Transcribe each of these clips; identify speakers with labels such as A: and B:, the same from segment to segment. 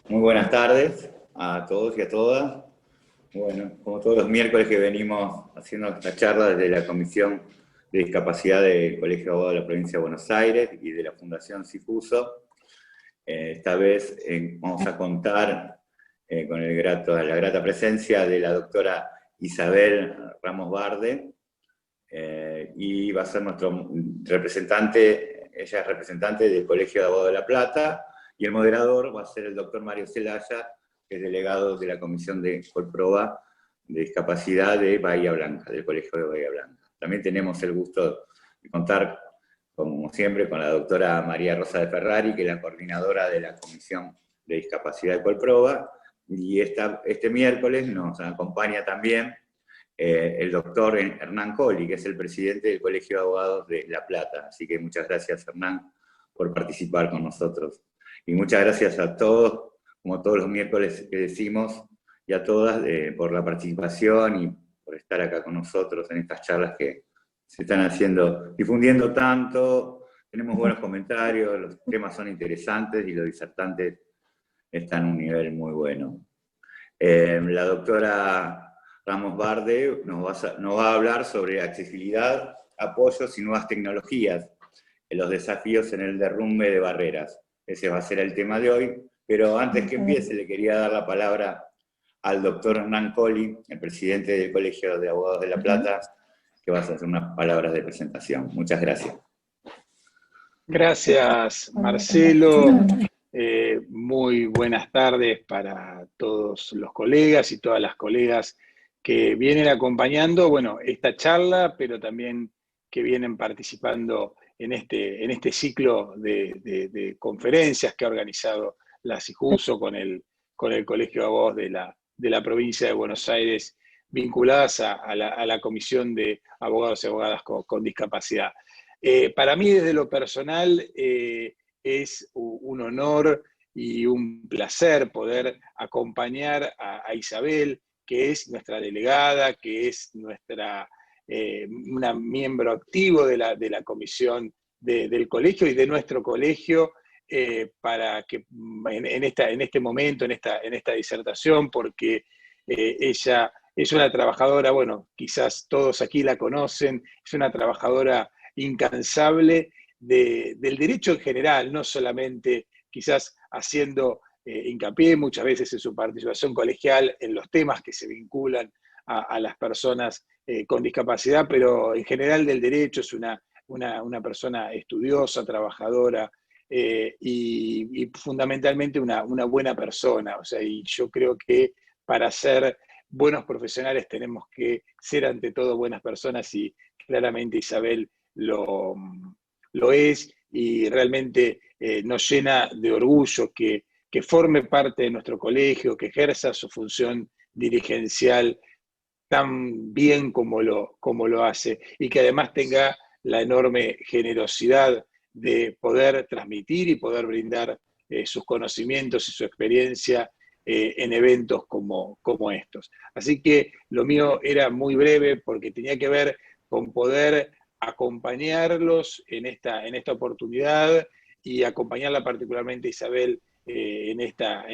A: Muy buenas tardes a todos y a todas. Bueno, como todos los miércoles que venimos haciendo esta charla desde la Comisión de Discapacidad del Colegio de Abogados de la Provincia de Buenos Aires y de la Fundación Cifuso, esta vez vamos a contar con la grata presencia de la doctora Isabel Ramos Barde, y va a ser nuestro representante, ella es representante del Colegio de Abogados de La Plata, y el moderador va a ser el doctor Mario Celaya, que es delegado de la Comisión de Colproba de Discapacidad de Bahía Blanca, del Colegio de Bahía Blanca. También tenemos el gusto de contar, como siempre, con la doctora María Rosa de Ferrari, que es la coordinadora de la Comisión de Discapacidad de Colproba, y este miércoles nos acompaña también el doctor Hernán Colli, que es el presidente del Colegio de Abogados de La Plata. Así que muchas gracias, Hernán, por participar con nosotros. Y muchas gracias a todos, como todos los miércoles que decimos, y a todas por la participación y por estar acá con nosotros en estas charlas que se están haciendo, difundiendo tanto. Tenemos buenos comentarios, los temas son interesantes y los disertantes están a un nivel muy bueno. La doctora Ramos Barde nos va a hablar sobre accesibilidad, apoyos y nuevas tecnologías, los desafíos en el derrumbe de barreras. Ese va a ser el tema de hoy, pero antes que empiece le quería dar la palabra al doctor Hernán Colli, el presidente del Colegio de Abogados de La Plata, que va a hacer unas palabras de presentación. Muchas gracias.
B: Gracias, Marcelo. Muy buenas tardes para todos los colegas y todas las colegas que vienen acompañando, bueno, esta charla, pero también que vienen participando en este ciclo de conferencias que ha organizado la CIJUSO con el Colegio de Abogados de la provincia de Buenos Aires, vinculadas a la Comisión de Abogados y Abogadas con Discapacidad. Para mí, desde lo personal, es un honor y un placer poder acompañar a Isabel, que es nuestra delegada, que es una miembro activo de la comisión del colegio y de nuestro colegio, para que en este momento, en esta disertación, porque ella es una trabajadora, bueno, quizás todos aquí la conocen, es una trabajadora incansable del derecho en general, no solamente quizás haciendo hincapié muchas veces en su participación colegial en los temas que se vinculan a las personas con discapacidad, pero en general del derecho. Es una persona estudiosa, trabajadora, y fundamentalmente una buena persona. O sea, y yo creo que para ser buenos profesionales tenemos que ser ante todo buenas personas, y claramente Isabel lo es, y realmente nos llena de orgullo que forme parte de nuestro colegio, que ejerza su función dirigencial tan bien como lo hace, y que además tenga la enorme generosidad de poder transmitir y poder brindar sus conocimientos y su experiencia en eventos como estos. Así que lo mío era muy breve porque tenía que ver con poder acompañarlos en esta oportunidad, y acompañarla particularmente a Isabel en esta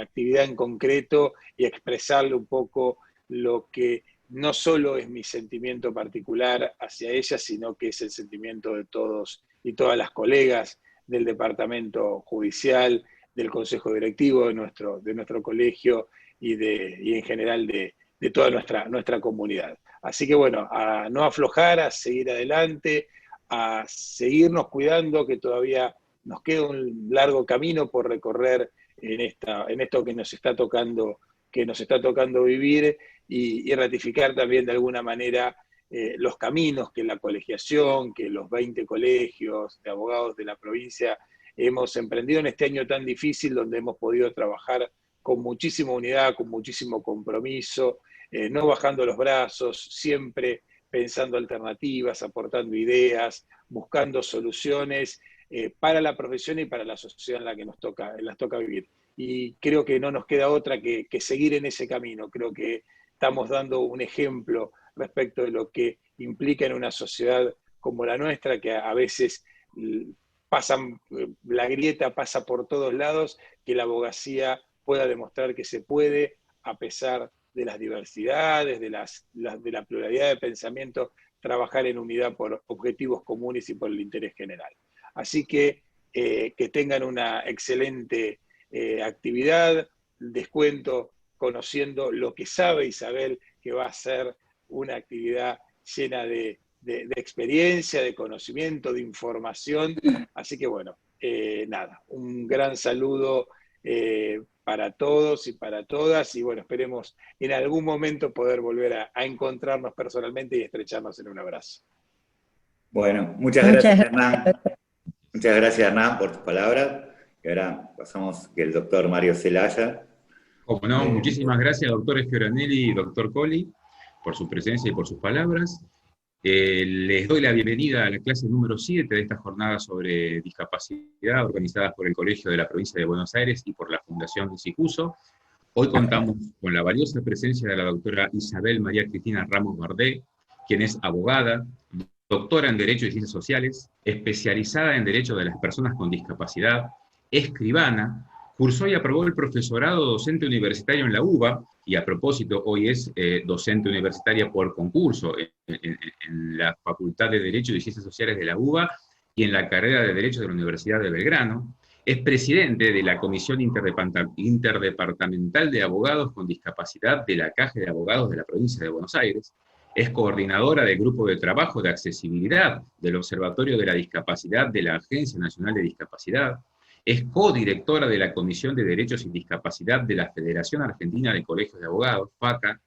B: actividad en concreto, y expresarle un poco lo que no solo es mi sentimiento particular hacia ella, sino que es el sentimiento de todos y todas las colegas del departamento judicial, del consejo directivo de nuestro colegio, y en general de toda nuestra comunidad. Así que bueno, a no aflojar, a seguir adelante, a seguirnos cuidando, que todavía nos queda un largo camino por recorrer en esto que nos está tocando vivir, y ratificar también de alguna manera los caminos que la colegiación, que los 20 colegios de abogados de la provincia hemos emprendido en este año tan difícil, donde hemos podido trabajar con muchísima unidad, con muchísimo compromiso, no bajando los brazos, siempre pensando alternativas, aportando ideas, buscando soluciones para la profesión y para la sociedad en la que nos toca vivir. Y creo que no nos queda otra que seguir en ese camino. Creo que estamos dando un ejemplo respecto de lo que implica en una sociedad como la nuestra, que a veces la grieta pasa por todos lados, que la abogacía pueda demostrar que se puede, a pesar de las diversidades, de la pluralidad de pensamiento, trabajar en unidad por objetivos comunes y por el interés general. Así que tengan una excelente actividad, descuento conociendo lo que sabe Isabel, que va a ser una actividad llena de experiencia, de conocimiento, de información. Así que bueno, nada, un gran saludo para todos y para todas, y bueno, esperemos en algún momento poder volver a encontrarnos personalmente y estrecharnos en un abrazo.
A: Bueno, muchas gracias, Hernán. Muchas gracias, Hernán, por tus palabras. Y ahora pasamos que el doctor Mario Zelaya.
C: Como no, muchísimas gracias, doctor Fioranelli y doctor Colli, por su presencia y por sus palabras. Les doy la bienvenida a la clase número 7 de esta jornada sobre discapacidad, organizadas por el Colegio de la Provincia de Buenos Aires y por la Fundación Sicuso. Hoy contamos con la valiosa presencia de la doctora Isabel María Cristina Ramos Bardet, quien es abogada, doctora en Derecho y Ciencias Sociales, especializada en Derecho de las Personas con Discapacidad, escribana, cursó y aprobó el profesorado docente universitario en la UBA, y a propósito, hoy es docente universitaria por concurso en la Facultad de Derecho y Ciencias Sociales de la UBA y en la carrera de Derecho de la Universidad de Belgrano. Es presidente de la Comisión Interdepartamental de Abogados con Discapacidad de la Caja de Abogados de la Provincia de Buenos Aires. Es coordinadora del Grupo de Trabajo de Accesibilidad del Observatorio de la Discapacidad de la Agencia Nacional de Discapacidad. Es codirectora de la Comisión de Derechos y Discapacidad de la Federación Argentina de Colegios de Abogados, FACA.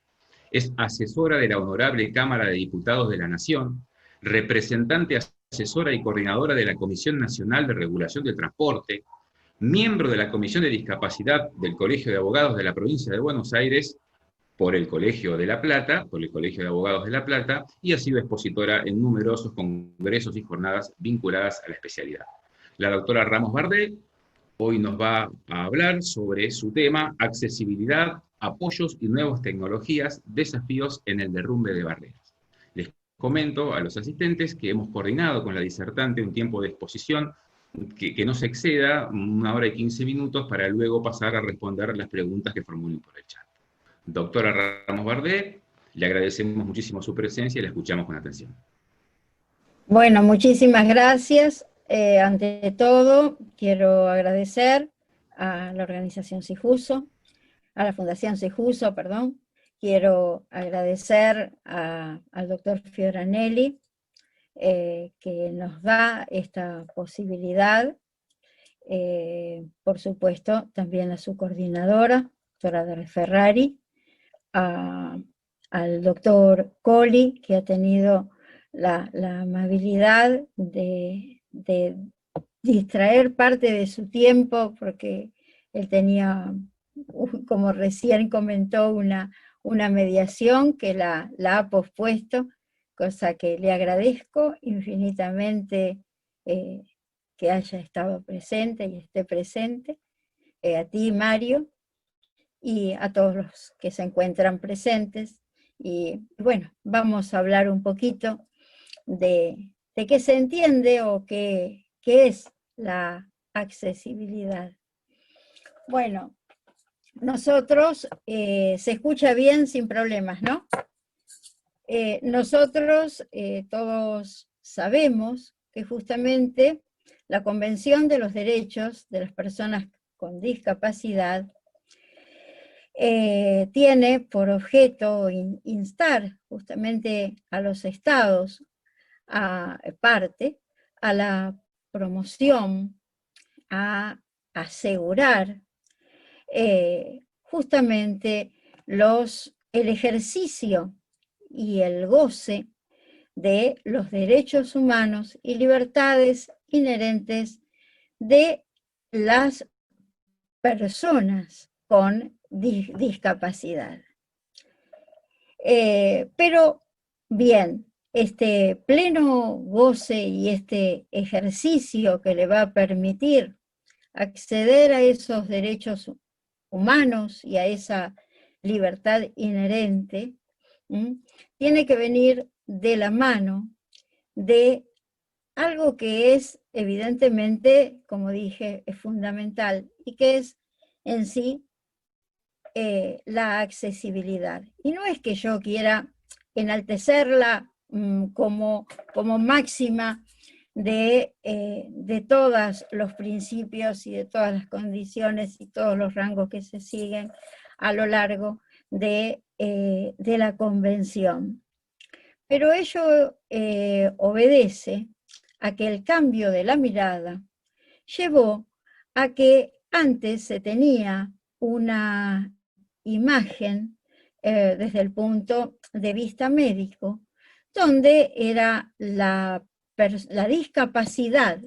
C: Es asesora de la Honorable Cámara de Diputados de la Nación, representante asesora y coordinadora de la Comisión Nacional de Regulación del Transporte, miembro de la Comisión de Discapacidad del Colegio de Abogados de la Provincia de Buenos Aires, por el Colegio de La Plata, por el Colegio de Abogados de La Plata, y ha sido expositora en numerosos congresos y jornadas vinculadas a la especialidad. La doctora Ramos Bardet hoy nos va a hablar sobre su tema, accesibilidad, apoyos y nuevas tecnologías, desafíos en el derrumbe de barreras. Les comento a los asistentes que hemos coordinado con la disertante un tiempo de exposición que no se exceda 1 hora y 15 minutos para luego pasar a responder las preguntas que formulen por el chat. Doctora Ramos Bardet, le agradecemos muchísimo su presencia y la escuchamos con atención.
D: Bueno, muchísimas gracias. Ante todo, quiero agradecer a la organización Sicuso, a la Fundación Sicuso, perdón. Quiero agradecer al doctor Fioranelli, que nos da esta posibilidad. Por supuesto, también a su coordinadora, doctora Del Ferrari, al doctor Colli, que ha tenido la amabilidad de distraer parte de su tiempo, porque él tenía, como recién comentó, una mediación que la ha pospuesto, cosa que le agradezco infinitamente que haya estado presente y esté presente, a ti, Mario, y a todos los que se encuentran presentes. Y bueno, vamos a hablar un poquito de qué se entiende o qué es la accesibilidad. Bueno, nosotros, se escucha bien sin problemas, ¿no? Nosotros todos sabemos que justamente la Convención de los Derechos de las Personas con Discapacidad tiene por objeto instar justamente a los estados a la promoción, a asegurar justamente el ejercicio y el goce de los derechos humanos y libertades inherentes de las personas con discapacidad. Pero bien, este pleno goce y este ejercicio que le va a permitir acceder a esos derechos humanos y a esa libertad inherente, tiene que venir de la mano de algo que es evidentemente, como dije, es fundamental y que es en sí la accesibilidad. Y no es que yo quiera enaltecerla como máxima de todos los principios y de todas las condiciones y todos los rangos que se siguen a lo largo de la convención. Pero ello obedece a que el cambio de la mirada llevó a que antes se tenía una imagen desde el punto de vista médico, donde era la discapacidad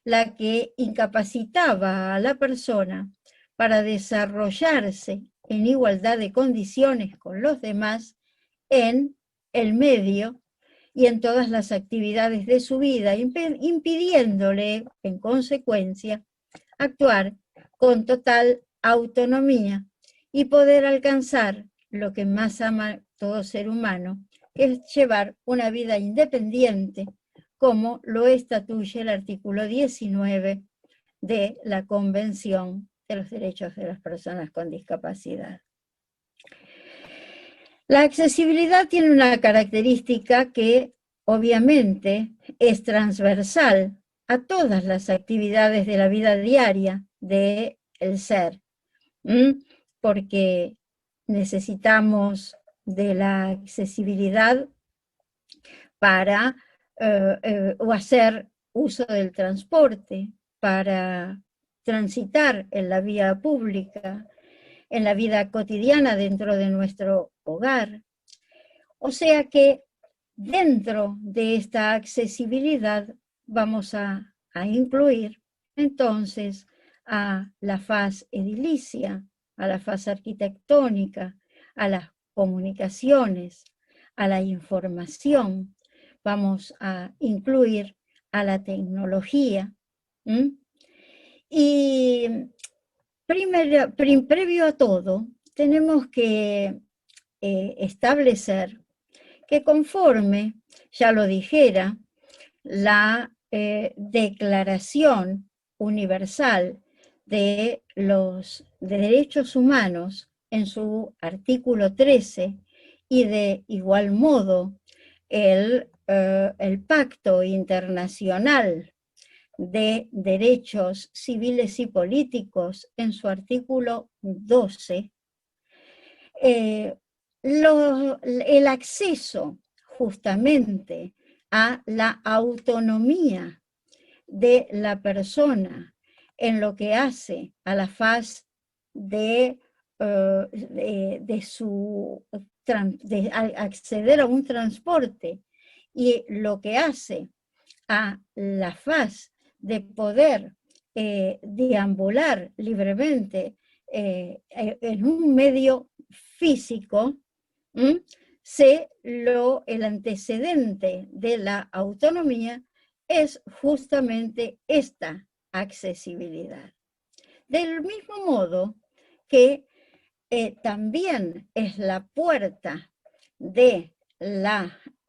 D: la que incapacitaba a la persona para desarrollarse en igualdad de condiciones con los demás en el medio y en todas las actividades de su vida, impidiéndole, en consecuencia, actuar con total autonomía y poder alcanzar lo que más ama todo ser humano, que es llevar una vida independiente, como lo estatuye el artículo 19 de la Convención de los Derechos de las Personas con Discapacidad. La accesibilidad tiene una característica que obviamente es transversal a todas las actividades de la vida diaria del ser, porque necesitamos de la accesibilidad para hacer uso del transporte, para transitar en la vía pública, en la vida cotidiana dentro de nuestro hogar. O sea que dentro de esta accesibilidad vamos a incluir entonces a la faz edilicia, a la faz arquitectónica, a las comunicaciones, a la información, vamos a incluir a la tecnología. Y previo a todo, tenemos que establecer que conforme, ya lo dijera, la Declaración Universal de los Derechos Humanos en su artículo 13 y de igual modo el Pacto Internacional de Derechos Civiles y Políticos en su artículo 12, el acceso justamente a la autonomía de la persona en lo que hace a la faz de acceder a un transporte y lo que hace a la faz de poder deambular libremente en un medio físico, el antecedente de la autonomía es justamente esta accesibilidad. Del mismo modo que también es la puerta de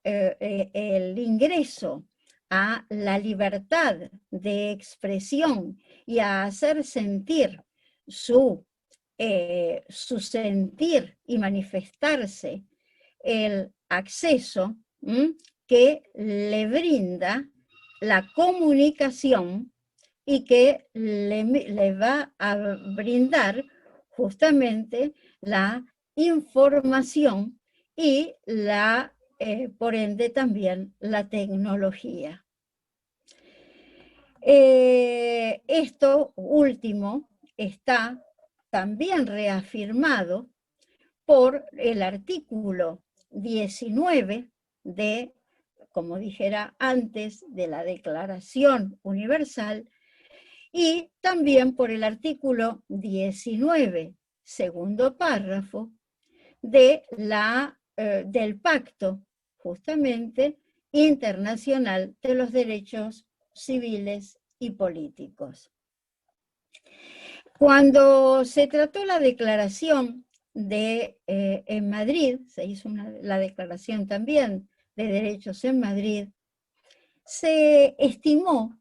D: el ingreso a la libertad de expresión y a hacer sentir su sentir y manifestarse, el acceso que le brinda la comunicación y que le va a brindar justamente la información y por ende también la tecnología. Esto último está también reafirmado por el artículo 19 de, como dijera antes, de la Declaración Universal y también por el artículo 19, segundo párrafo, del Pacto, justamente, Internacional de los Derechos Civiles y Políticos. Cuando se trató la declaración en Madrid, se hizo la declaración también de derechos en Madrid, se estimó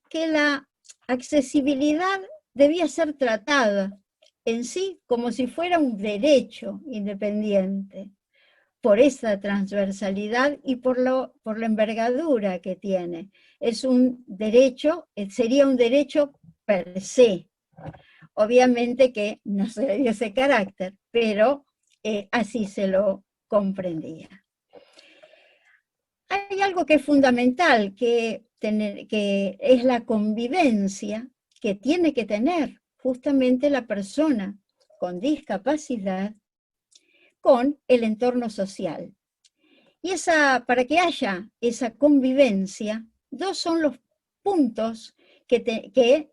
D: que la accesibilidad debía ser tratada en sí como si fuera un derecho independiente, por esa transversalidad y por la envergadura que tiene. Es un derecho, sería un derecho per se. Obviamente que no se le dio ese carácter, pero así se lo comprendía. Hay algo que es fundamental, que es la convivencia que tiene que tener justamente la persona con discapacidad con el entorno social. Y para que haya esa convivencia, dos son los puntos que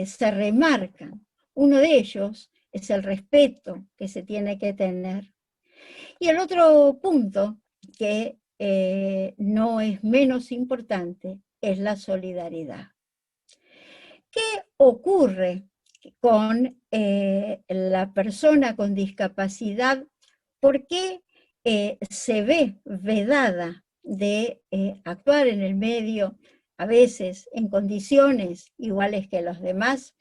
D: se remarcan. Uno de ellos es el respeto que se tiene que tener. Y el otro punto, que no es menos importante, es la solidaridad. ¿Qué ocurre con la persona con discapacidad? ¿Por qué se ve vedada de actuar en el medio, a veces en condiciones iguales que los demás,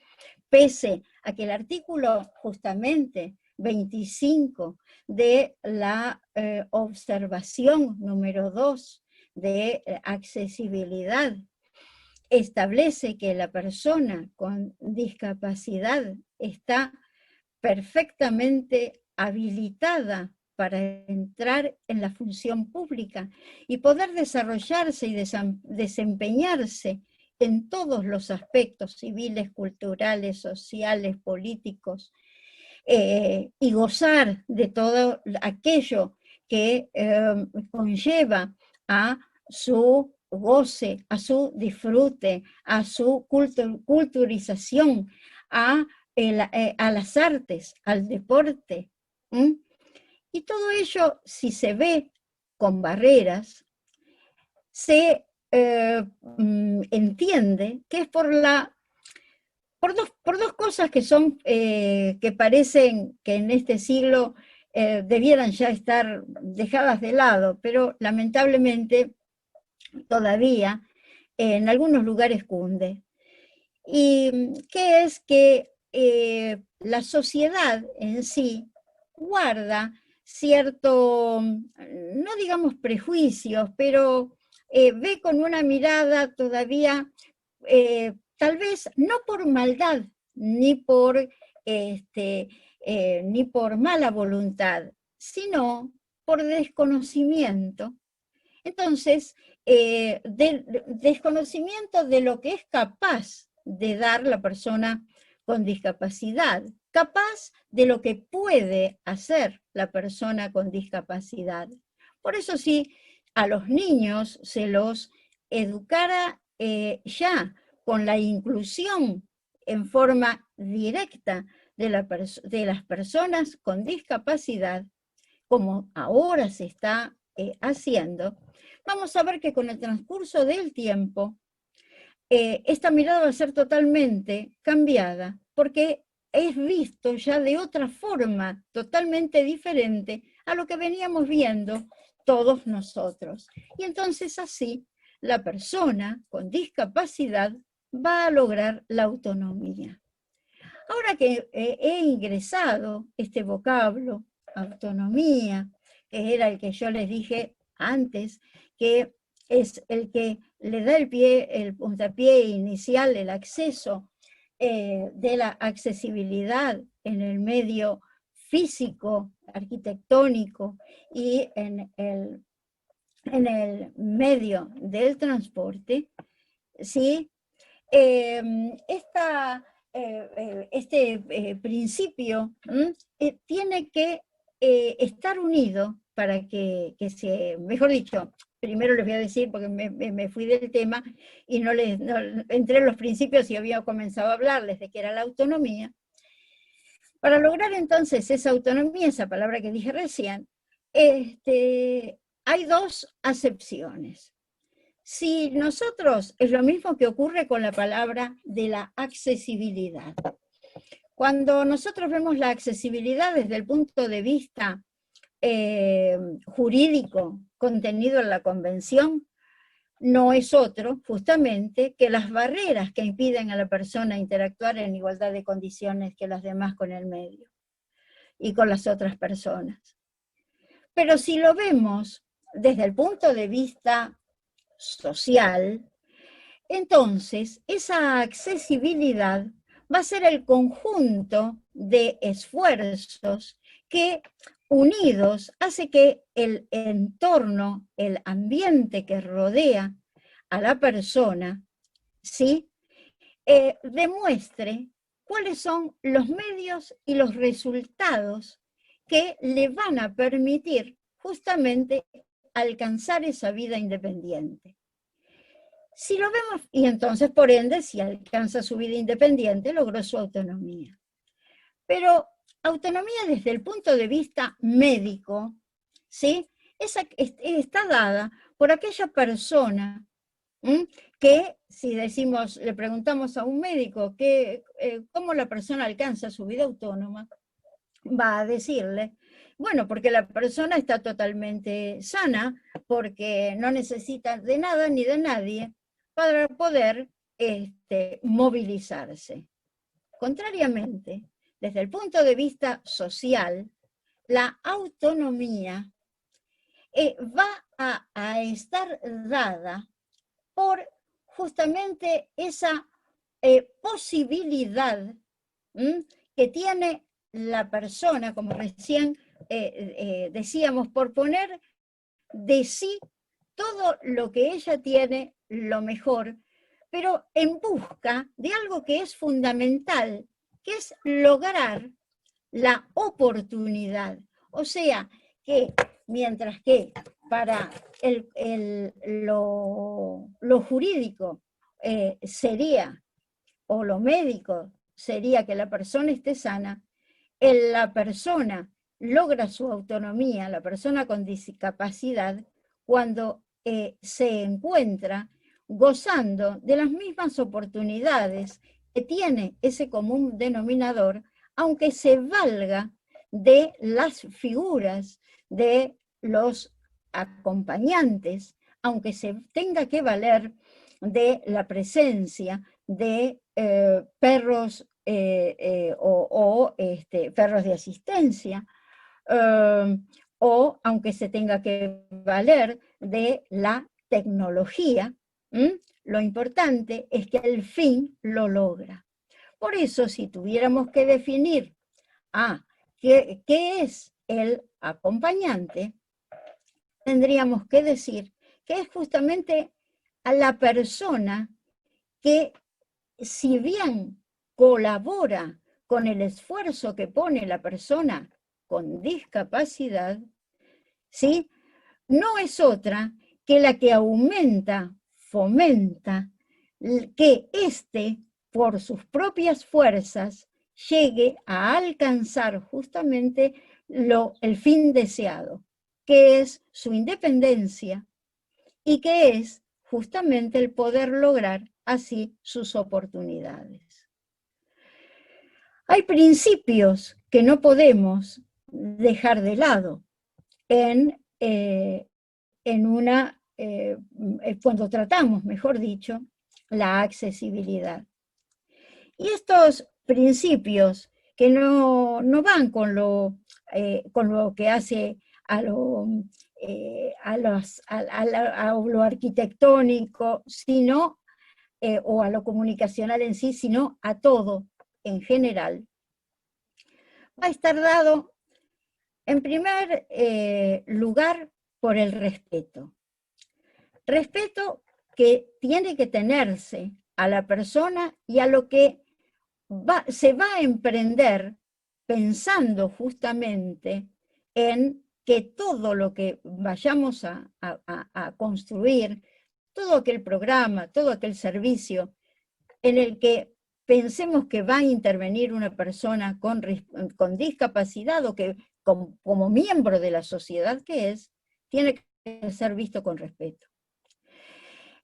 D: pese a que el artículo justamente 25 de la observación número 2 de accesibilidad establece que la persona con discapacidad está perfectamente habilitada para entrar en la función pública y poder desarrollarse y desempeñarse en todos los aspectos civiles, culturales, sociales, políticos, y gozar de todo aquello que conlleva a su goce, a su disfrute, a su culturización, a las artes, al deporte. Y todo ello, si se ve con barreras, se entiende que es por dos cosas que son, que parecen que en este siglo debieran ya estar dejadas de lado, pero lamentablemente todavía en algunos lugares cunde. Y que es que la sociedad en sí guarda cierto, no digamos prejuicios, pero ve con una mirada todavía, tal vez no por maldad, ni por mala voluntad, sino por desconocimiento. Entonces, desconocimiento de lo que es capaz de dar la persona con discapacidad, capaz de lo que puede hacer la persona con discapacidad. Por eso si a los niños se los educara ya con la inclusión en forma directa de las personas con discapacidad, como ahora se está haciendo, vamos a ver que con el transcurso del tiempo esta mirada va a ser totalmente cambiada, porque es visto ya de otra forma totalmente diferente a lo que veníamos viendo todos nosotros. Y entonces así la persona con discapacidad va a lograr la autonomía. Ahora que he ingresado este vocablo, autonomía, que era el que yo les dije antes, que es el que le da el puntapié inicial, el acceso de la accesibilidad en el medio físico, arquitectónico y en el medio del transporte, ¿sí? Este principio tiene que estar unido para que se, mejor dicho, primero les voy a decir, porque me fui del tema y no entré en los principios y había comenzado a hablarles de que era la autonomía. Para lograr entonces esa autonomía, esa palabra que dije recién, hay dos acepciones. Si nosotros, es lo mismo que ocurre con la palabra de la accesibilidad. Cuando nosotros vemos la accesibilidad desde el punto de vista jurídico contenido en la Convención, no es otro, justamente, que las barreras que impiden a la persona interactuar en igualdad de condiciones que las demás con el medio y con las otras personas. Pero si lo vemos desde el punto de vista social, entonces esa accesibilidad va a ser el conjunto de esfuerzos que, unidos, hace que el entorno, el ambiente que rodea a la persona, ¿sí? Demuestre cuáles son los medios y los resultados que le van a permitir justamente alcanzar esa vida independiente. Si lo vemos, y entonces por ende, si alcanza su vida independiente, logró su autonomía. Pero autonomía desde el punto de vista médico, ¿sí? Está dada por aquella persona que, si decimos, le preguntamos a un médico cómo la persona alcanza su vida autónoma, va a decirle, bueno, porque la persona está totalmente sana, porque no necesita de nada ni de nadie para poder movilizarse. Contrariamente, desde el punto de vista social, la autonomía va a estar dada por justamente esa posibilidad que tiene la persona, como recién decíamos, por poner de sí todo lo que ella tiene, lo mejor, pero en busca de algo que es fundamental, que es lograr la oportunidad. O sea, que mientras que para lo jurídico sería, o lo médico sería que la persona esté sana, la persona logra su autonomía, la persona con discapacidad, cuando se encuentra gozando de las mismas oportunidades que tiene ese común denominador, aunque se valga de las figuras de los acompañantes, aunque se tenga que valer de la presencia de perros perros de asistencia, o aunque se tenga que valer de la tecnología, lo importante es que el fin lo logra. Por eso, si tuviéramos que definir qué es el acompañante, tendríamos que decir que es justamente a la persona que, si bien colabora con el esfuerzo que pone la persona con discapacidad, ¿sí?, no es otra que la que aumenta, fomenta que éste, por sus propias fuerzas, llegue a alcanzar justamente el fin deseado, que es su independencia y que es justamente el poder lograr así sus oportunidades. Hay principios que no podemos dejar de lado cuando tratamos, mejor dicho, la accesibilidad. Y estos principios que no van con lo que hace a lo arquitectónico, sino, o a lo comunicacional en sí, sino a todo en general, va a estar dado, en primer lugar, por el respeto. Respeto que tiene que tenerse a la persona y a lo que se va a emprender, pensando justamente en que todo lo que vayamos a construir, todo aquel programa, todo aquel servicio en el que pensemos que va a intervenir una persona con discapacidad o que como miembro de la sociedad que es, tiene que ser visto con respeto.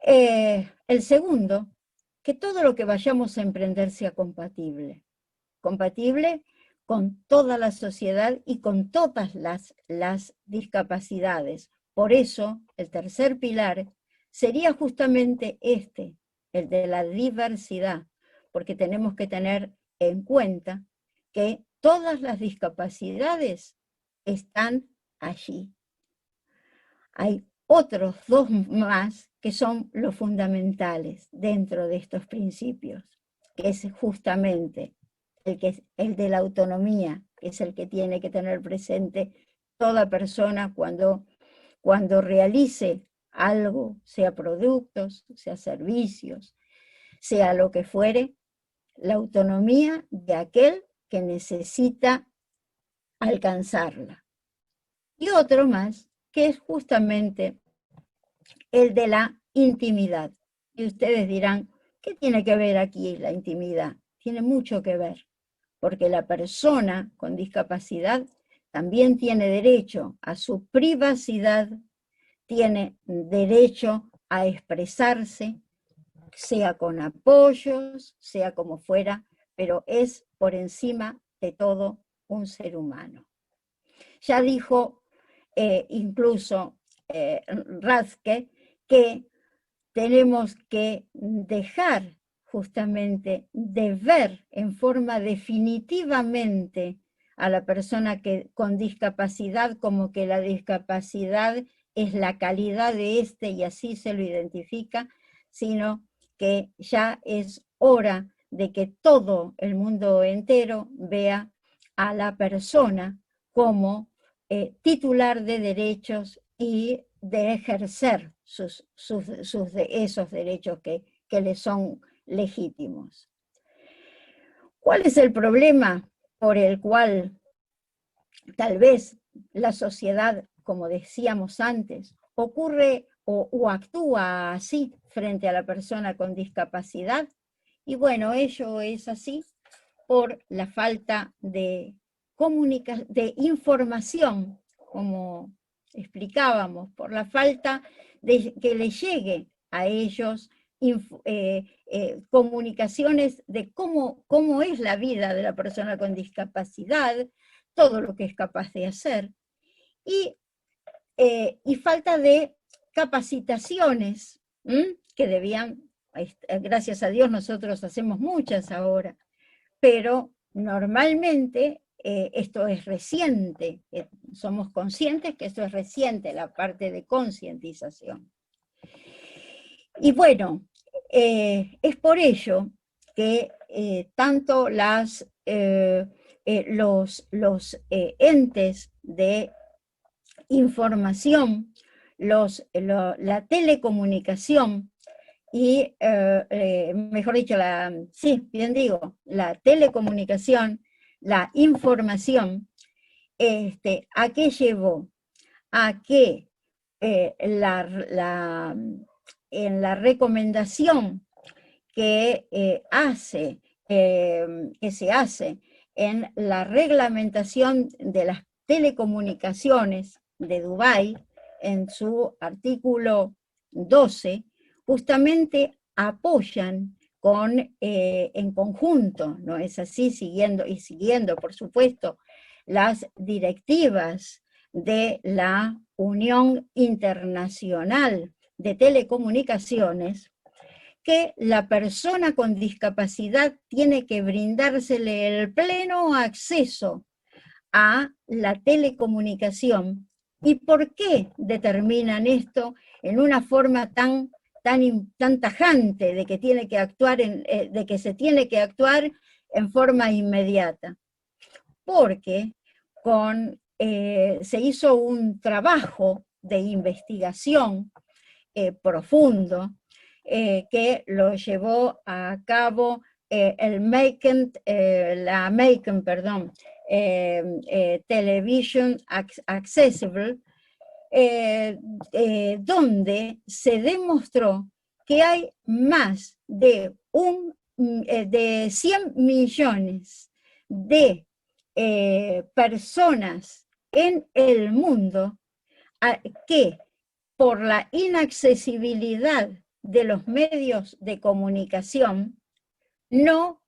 D: El segundo, que todo lo que vayamos a emprender sea compatible con toda la sociedad y con todas las discapacidades. Por eso, el tercer pilar sería justamente el de la diversidad, porque tenemos que tener en cuenta que todas las discapacidades están allí. Hay otros dos más que son los fundamentales dentro de estos principios, que es justamente el de la autonomía, que es el que tiene que tener presente toda persona cuando realice algo, sea productos, sea servicios, sea lo que fuere, la autonomía de aquel que necesita alcanzarla. Y otro más, que es justamente el de la intimidad. Y ustedes dirán, ¿qué tiene que ver aquí la intimidad? Tiene mucho que ver, porque la persona con discapacidad también tiene derecho a su privacidad, tiene derecho a expresarse, sea con apoyos, sea como fuera, pero es por encima de todo un ser humano. Ya dijo incluso Rathke que tenemos que dejar justamente de ver en forma definitivamente a la persona con discapacidad como que la discapacidad es la calidad de y así se lo identifica, sino que ya es hora de que todo el mundo entero vea a la persona como titular de derechos y de ejercer esos derechos que le son legítimos. ¿Cuál es el problema por el cual tal vez la sociedad, como decíamos antes, ocurre o actúa así frente a la persona con discapacidad? Y bueno, ello es así por la falta de información, como explicábamos, por la falta de que le llegue a ellos comunicaciones de cómo es la vida de la persona con discapacidad, todo lo que es capaz de hacer, y falta de capacitaciones que debían, gracias a Dios nosotros hacemos muchas ahora, pero normalmente esto es reciente, somos conscientes que esto es reciente, la parte de concientización. Y bueno, es por ello que tanto los entes de información, la telecomunicación, y, mejor dicho, la telecomunicación, la información, ¿a qué llevó? A que en la recomendación que se hace en la reglamentación de las telecomunicaciones de Dubái, en su artículo 12, justamente apoyan en conjunto, ¿no es así? Siguiendo, por supuesto, las directivas de la Unión Internacional de Telecomunicaciones, que la persona con discapacidad tiene que brindársele el pleno acceso a la telecomunicación. ¿Y por qué determinan esto en una forma tan tajante de que se tiene que actuar en forma inmediata? Porque se hizo un trabajo de investigación profundo que lo llevó a cabo la Macon Television Accessible, donde se demostró que hay más de 100 millones de personas en el mundo que por la inaccesibilidad de los medios de comunicación no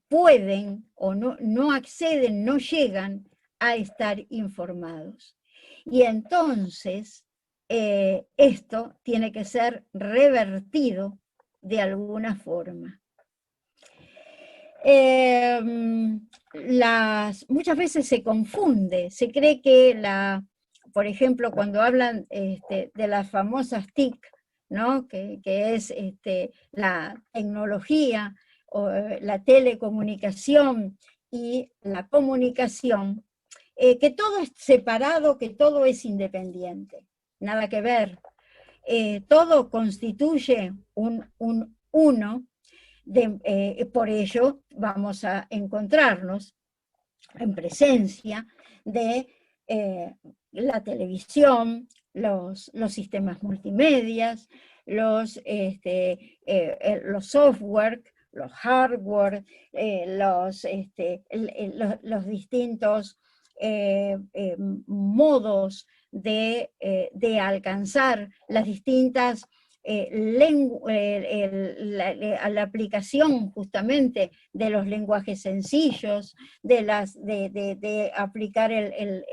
D: pueden o no acceden, no llegan a estar informados. Y entonces esto tiene que ser revertido de alguna forma. Muchas veces se confunde, se cree que por ejemplo, cuando hablan de las famosas TIC, ¿no? que es la tecnología, o la telecomunicación y la comunicación, que todo es separado, que todo es independiente, nada que ver. Todo constituye un uno. Por ello vamos a encontrarnos en presencia de la televisión, los sistemas multimedias, los software, los hardware, los distintos modos de alcanzar las distintas la aplicación justamente de los lenguajes sencillos, de aplicar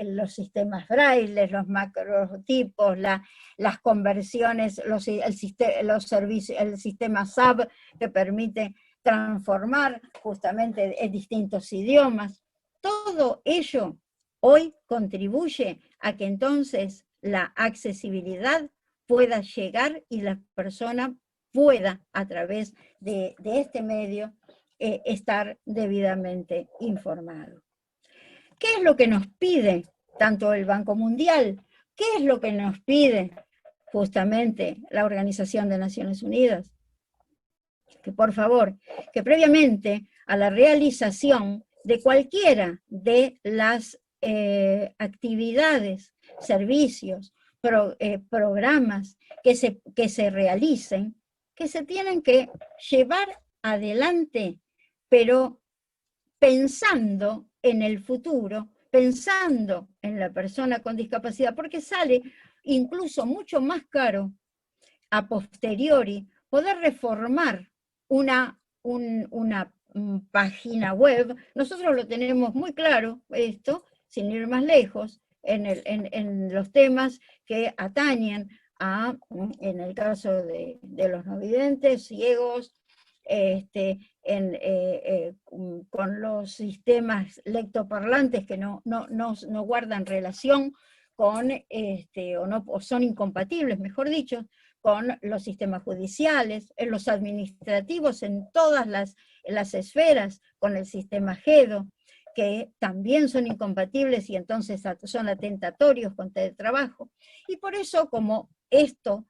D: los sistemas braille, los macrotipos, las conversiones, el sistema SAB que permite transformar justamente en distintos idiomas. Todo ello hoy contribuye a que entonces la accesibilidad pueda llegar y la persona pueda, a través de este medio, estar debidamente informado. ¿Qué es lo que nos pide tanto el Banco Mundial? ¿Qué es lo que nos pide justamente la Organización de Naciones Unidas? Que por favor, que previamente a la realización de cualquiera de las actividades, servicios, programas que se realicen, que se tienen que llevar adelante, pero pensando en el futuro, pensando en la persona con discapacidad, porque sale incluso mucho más caro a posteriori poder reformar una página web. Nosotros lo tenemos muy claro, esto, sin ir más lejos, en los temas que atañen en el caso de los no videntes, ciegos, con los sistemas lectoparlantes que no guardan relación con, o son incompatibles, mejor dicho, con los sistemas judiciales, en los administrativos, en todas las esferas, con el sistema GEDO, que también son incompatibles y entonces son atentatorios contra el trabajo. Y por eso, como esto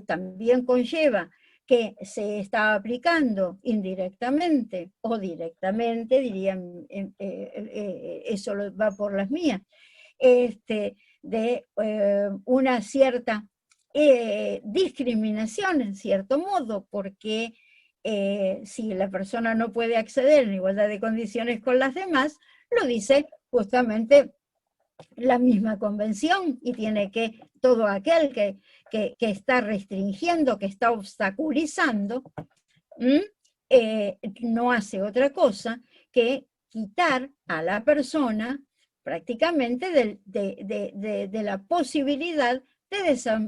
D: también conlleva que se está aplicando indirectamente o directamente, dirían, eso va por las mías, de una cierta discriminación en cierto modo, porque si la persona no puede acceder en igualdad de condiciones con las demás, lo dice justamente la misma convención, y tiene que todo aquel que está restringiendo, que está obstaculizando, no hace otra cosa que quitar a la persona prácticamente de la posibilidad de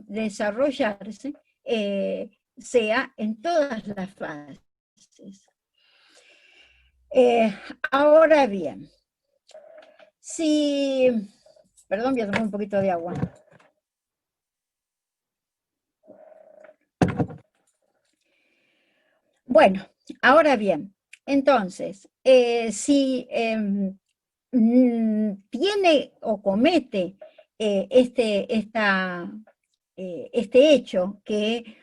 D: desarrollarse, sea en todas las fases. Ahora bien, perdón, voy a tomar un poquito de agua. Bueno, ahora bien, entonces, si tiene o comete este hecho que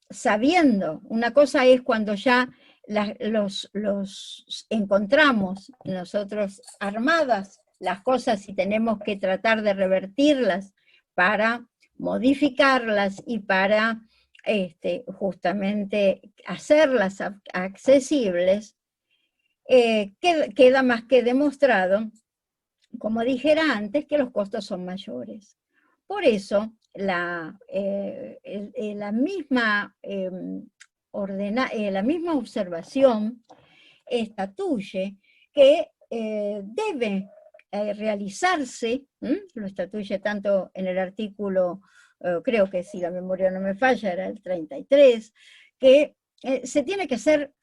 D: sabiendo, una cosa es cuando ya los encontramos nosotros armadas las cosas y tenemos que tratar de revertirlas para modificarlas y para justamente hacerlas accesibles, queda más que demostrado, como dijera antes, que los costos son mayores. Por eso, la misma observación estatuye que debe realizarse, lo estatuye tanto en el artículo, creo que si la memoria no me falla, era el 33, que se tiene que hacer,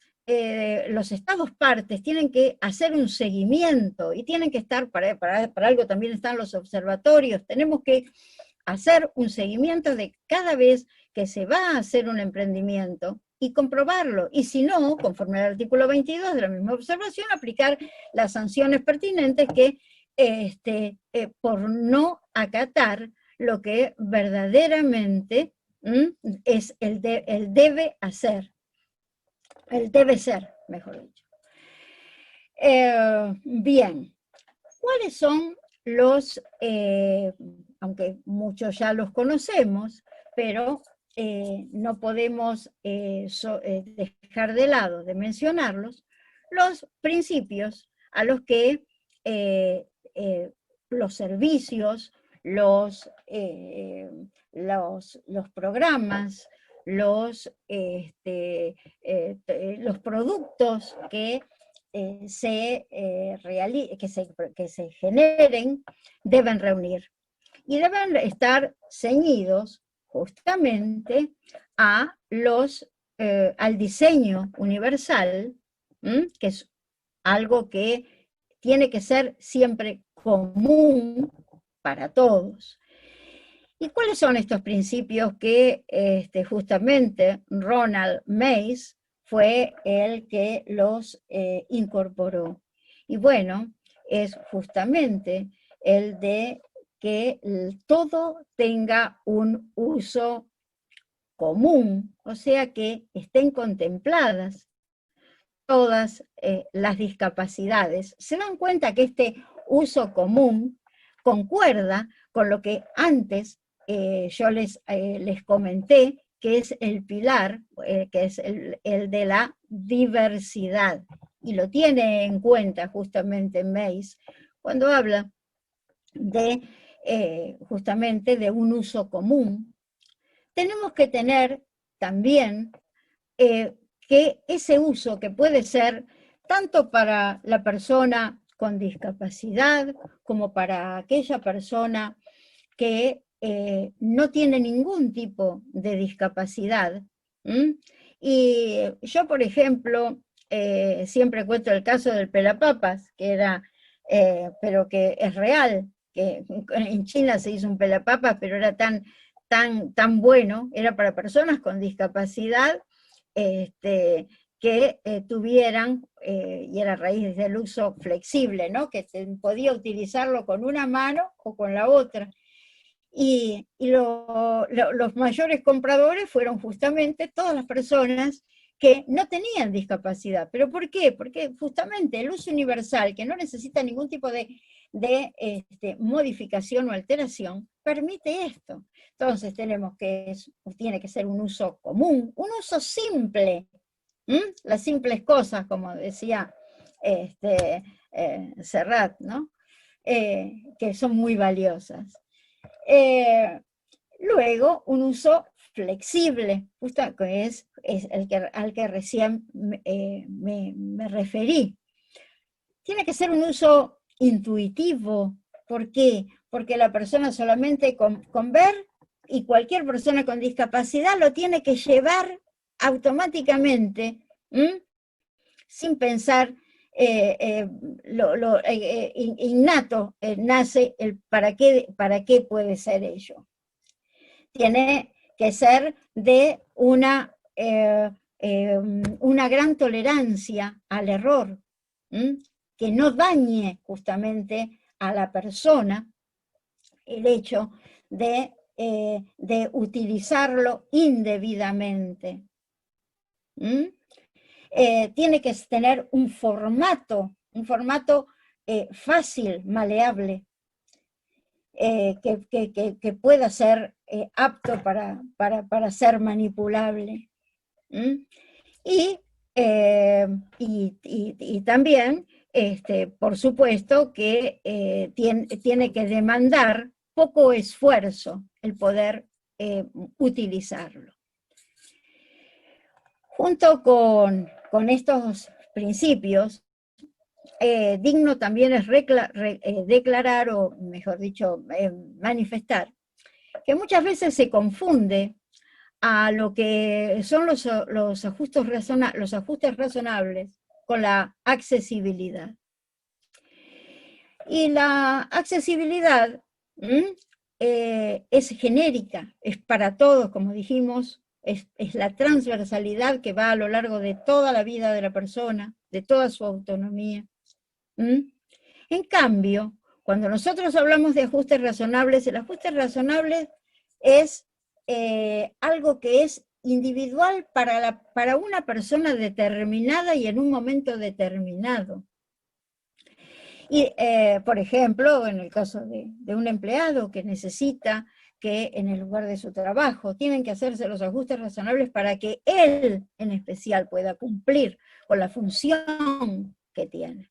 D: los estados partes tienen que hacer un seguimiento, y tienen que estar, para algo también están los observatorios, tenemos que hacer un seguimiento de cada vez que se va a hacer un emprendimiento, y comprobarlo, y si no, conforme al artículo 22 de la misma observación, aplicar las sanciones pertinentes que por no acatar lo que verdaderamente es el debe hacer, el debe ser, mejor dicho. Bien, ¿cuáles son los, aunque muchos ya los conocemos, pero no podemos dejar de lado de mencionarlos, los principios a los que los servicios, los programas, los productos que se generen deben reunir. Y deben estar ceñidos justamente al diseño universal, que es algo que tiene que ser siempre común para todos. ¿Y cuáles son estos principios que justamente Ronald Mays fue el que los incorporó? Y bueno, es justamente el de que todo tenga un uso común, o sea que estén contempladas todas las discapacidades. Se dan cuenta que este uso común concuerda con lo que antes yo les comenté, que es el pilar, que es el de la diversidad, y lo tiene en cuenta justamente Mays cuando habla de justamente de un uso común. Tenemos que tener también que ese uso, que puede ser tanto para la persona con discapacidad como para aquella persona que no tiene ningún tipo de discapacidad. Y yo, por ejemplo, siempre cuento el caso del pelapapas, que era, pero que es real, que en China se hizo un pelapapas, pero era tan bueno, era para personas con discapacidad, que tuvieran, y era a raíz del uso flexible, ¿no? Que se podía utilizarlo con una mano o con la otra. Y los mayores compradores fueron justamente todas las personas que no tenían discapacidad. ¿Pero por qué? Porque justamente el uso universal, que no necesita ningún tipo de modificación o alteración, permite esto. Entonces tenemos que, tiene que ser un uso común, un uso simple, las simples cosas, como decía Serrat, ¿no? Que son muy valiosas. Luego, un uso flexible, justo que es al que recién me referí. Tiene que ser un uso intuitivo. ¿Por qué? Porque la persona solamente con ver, y cualquier persona con discapacidad lo tiene que llevar automáticamente, sin pensar, innato nace el para qué puede ser ello. Tiene que ser de una gran tolerancia al error, que no dañe justamente a la persona el hecho de utilizarlo indebidamente. Tiene que tener un formato fácil, maleable, que pueda ser apto para ser manipulable. Y también, por supuesto, que tiene que demandar poco esfuerzo el poder utilizarlo. Junto con estos principios, digno también es declarar, o mejor dicho, manifestar, que muchas veces se confunde a lo que son los ajustes razonables con la accesibilidad. Y la accesibilidad es genérica, es para todos, como dijimos, es la transversalidad que va a lo largo de toda la vida de la persona, de toda su autonomía. En cambio, cuando nosotros hablamos de ajustes razonables, el ajuste razonable es algo que es individual para una persona determinada y en un momento determinado. Y, por ejemplo, en el caso de un empleado que necesita que en el lugar de su trabajo tienen que hacerse los ajustes razonables para que él en especial pueda cumplir con la función que tiene.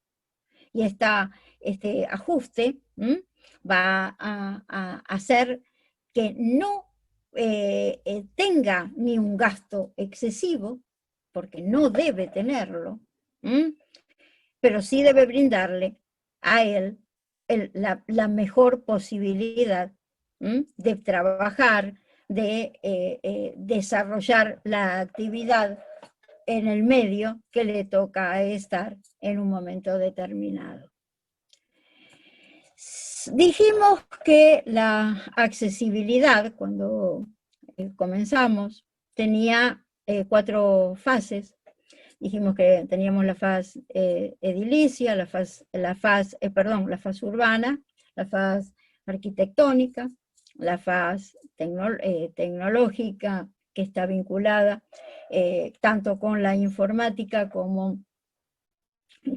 D: Y este ajuste va a hacer que no tenga ni un gasto excesivo, porque no debe tenerlo, pero sí debe brindarle a él la mejor posibilidad de trabajar, de desarrollar la actividad en el medio que le toca estar en un momento determinado. Dijimos que la accesibilidad, cuando comenzamos, tenía 4 fases. Dijimos que teníamos la faz edilicia, la faz urbana, la faz arquitectónica, la faz tecnológica, que está vinculada tanto con la informática como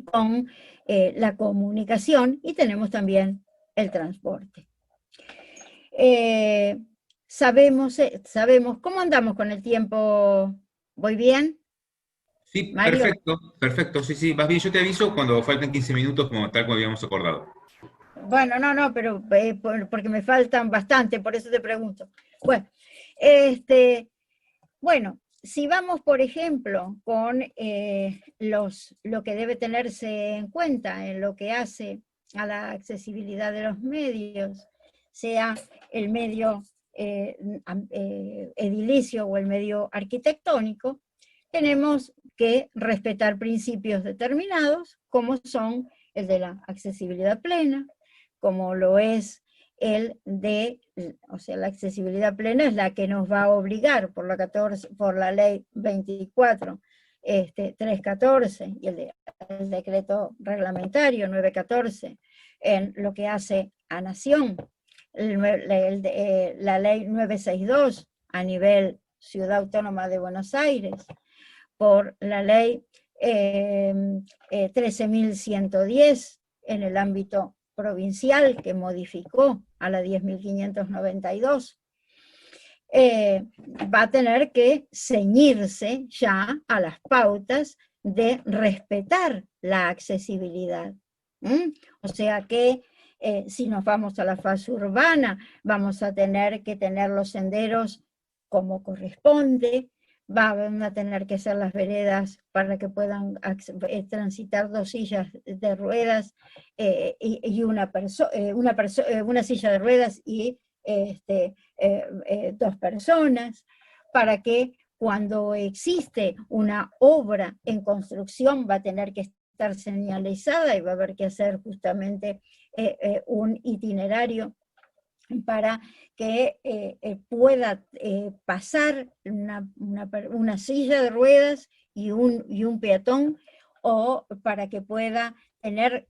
D: con la comunicación, y tenemos también el transporte. Sabemos cómo andamos con el tiempo. ¿Voy bien?
C: Sí,
D: Mario.
C: perfecto, sí, vas bien. Yo te aviso cuando falten 15 minutos, tal como habíamos acordado.
D: Bueno, no, pero porque me faltan bastante, por eso te pregunto. Bueno, bueno, si vamos, por ejemplo, con lo que debe tenerse en cuenta en lo que hace a la accesibilidad de los medios, sea el medio edilicio o el medio arquitectónico, tenemos que respetar principios determinados, como son el de la accesibilidad plena, como lo es el de, o sea, la accesibilidad plena es la que nos va a obligar por la ley 24.314 y el decreto reglamentario 914 en lo que hace a Nación, la ley 962 a nivel Ciudad Autónoma de Buenos Aires, por la ley 13.110 en el ámbito provincial, que modificó a la 10.592, va a tener que ceñirse ya a las pautas de respetar la accesibilidad. O sea que si nos vamos a la fase urbana, vamos a tener que tener los senderos como corresponde, van a tener que ser las veredas para que puedan transitar 2 sillas de ruedas y una silla de ruedas y 2 personas, para que cuando existe una obra en construcción va a tener que estar señalizada y va a haber que hacer justamente un itinerario para que pueda pasar una silla de ruedas y un peatón, o para que pueda tener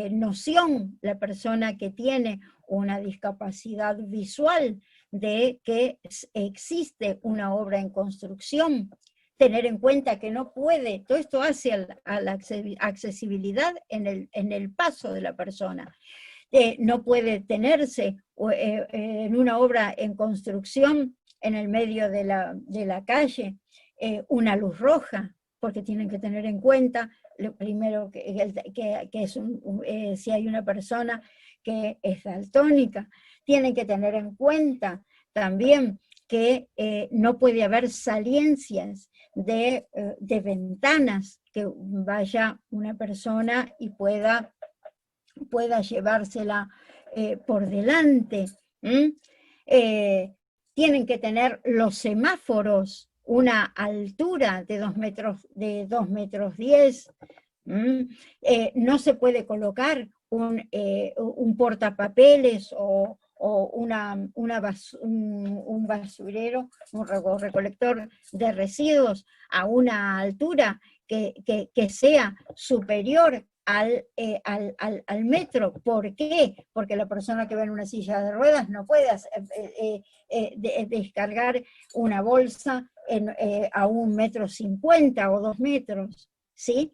D: noción la persona que tiene una discapacidad visual de que existe una obra en construcción, tener en cuenta que no puede, todo esto hace a la accesibilidad en el paso de la persona. No puede tenerse en una obra en construcción en el medio de la calle una luz roja, porque tienen que tener en cuenta, lo primero, que es si hay una persona que es daltónica, tienen que tener en cuenta también que no puede haber saliencias de ventanas que vaya una persona y pueda llevársela por delante. Tienen que tener los semáforos una altura de 2 metros 10. No se puede colocar un portapapeles o un basurero, un recolector de residuos a una altura que sea superior al metro. ¿Por qué? Porque la persona que va en una silla de ruedas no puede descargar una bolsa a 1,50 m o 2 metros, ¿sí?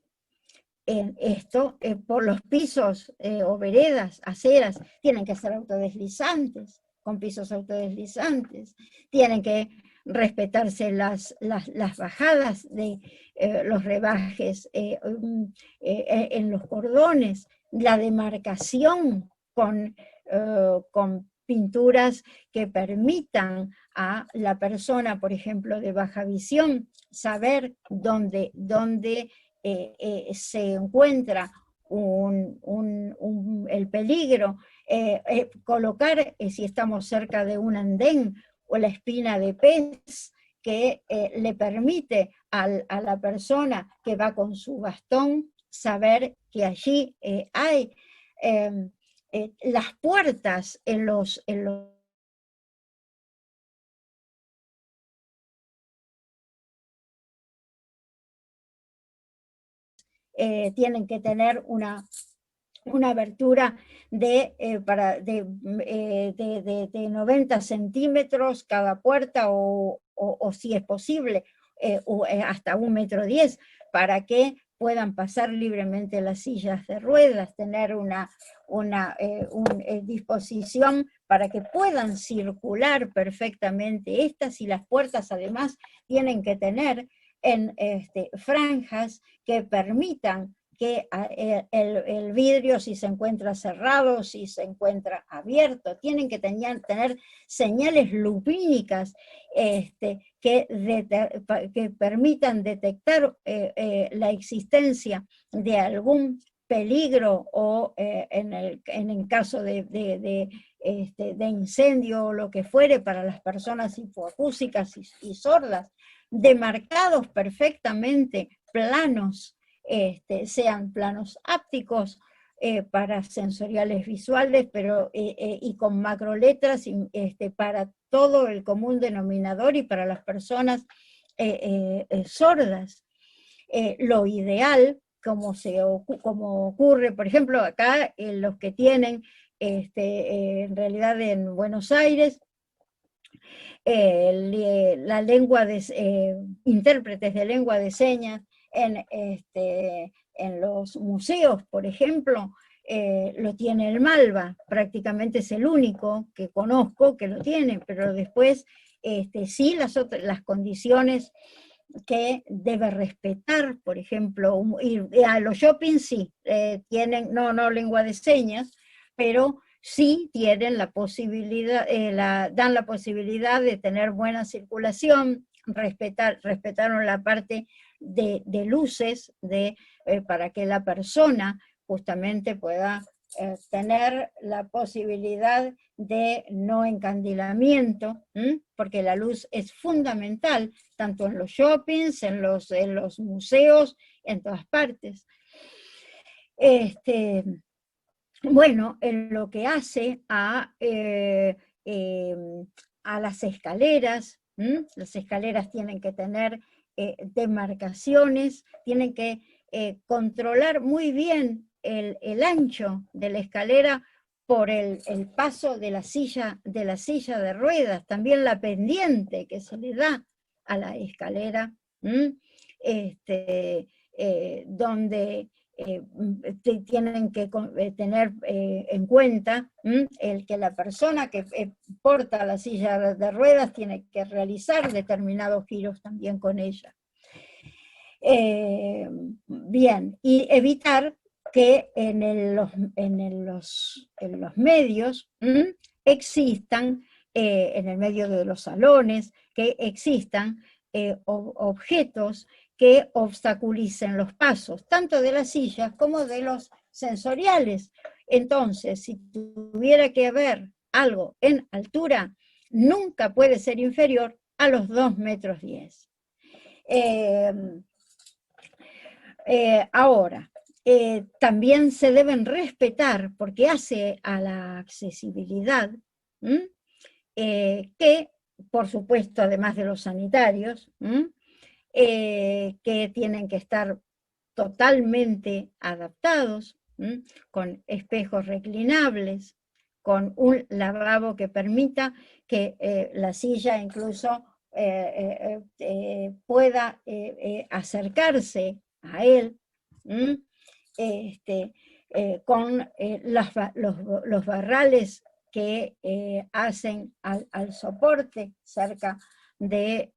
D: Esto, por los pisos o veredas, aceras, tienen que ser autodeslizantes, con pisos autodeslizantes, tienen que respetarse las bajadas de los rebajes en los cordones, la demarcación con pinturas que permitan a la persona, por ejemplo, de baja visión, saber dónde se encuentra el peligro, colocar, si estamos cerca de un andén, o la espina de pez que le permite a la persona que va con su bastón saber que allí hay las puertas en los tienen que tener una abertura de 90 centímetros cada puerta, o si es posible, hasta 1,10 m, para que puedan pasar libremente las sillas de ruedas, tener una disposición para que puedan circular perfectamente estas, y las puertas además tienen que tener franjas que permitan que el vidrio, si se encuentra cerrado, si se encuentra abierto, tienen que tener señales lumínicas que permitan detectar la existencia de algún peligro, o en el caso de incendio o lo que fuere, para las personas hipoacúsicas y sordas, demarcados perfectamente planos, sean planos ápticos para sensoriales visuales, pero y con macroletras para todo el común denominador y para las personas sordas. Lo ideal, como ocurre, por ejemplo, acá, los que tienen en realidad en Buenos Aires, la lengua intérpretes de lengua de señas en los museos, por ejemplo, lo tiene el Malva, prácticamente es el único que conozco que lo tiene, pero después sí las condiciones que debe respetar, por ejemplo, a los shoppings sí, tienen, no lengua de señas, pero sí tienen la posibilidad, dan la posibilidad de tener buena circulación, respetaron la parte de luces para que la persona justamente pueda tener la posibilidad de no encandilamiento, porque la luz es fundamental, tanto en los shoppings, en los museos, en todas partes. Bueno, en lo que hace a las escaleras tienen que tener demarcaciones, tienen que controlar muy bien el ancho de la escalera por el paso de la silla de ruedas, también la pendiente que se le da a la escalera, donde tienen que tener en cuenta el que la persona que porta la silla de ruedas tiene que realizar determinados giros también con ella. Bien, y evitar que en los medios existan, en el medio de los salones, que existan objetos que obstaculicen los pasos, tanto de las sillas como de los sensoriales. Entonces, si tuviera que haber algo en altura, nunca puede ser inferior a los 2,10 metros. Ahora, también se deben respetar, porque hace a la accesibilidad, que, por supuesto, además de los sanitarios, que tienen que estar totalmente adaptados, con espejos reclinables, con un lavabo que permita que la silla incluso pueda acercarse a él, con los barrales que hacen al soporte cerca de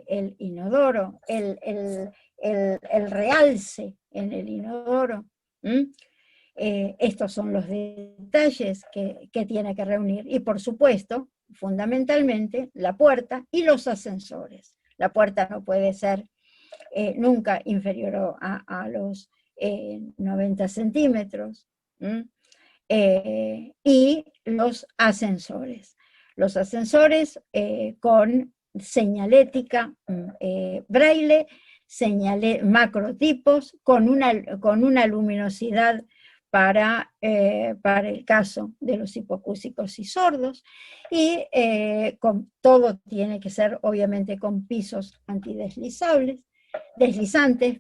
D: el inodoro, el realce en el inodoro. Estos son los detalles que tiene que reunir. Y por supuesto, fundamentalmente, la puerta y los ascensores. La puerta no puede ser nunca inferior a los 90 centímetros. Y los ascensores. Los ascensores con señalética braille, macrotipos, con una luminosidad para el caso de los hipoacúsicos y sordos, y todo tiene que ser obviamente con pisos deslizantes,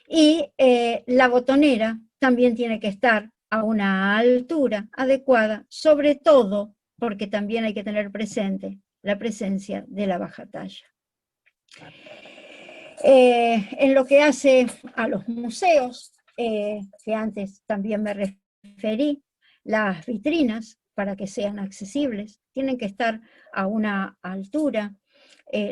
D: y la botonera también tiene que estar a una altura adecuada, sobre todo porque también hay que tener presente la presencia de la baja talla. En lo que hace a los museos, que antes también me referí, las vitrinas, para que sean accesibles, tienen que estar a una altura.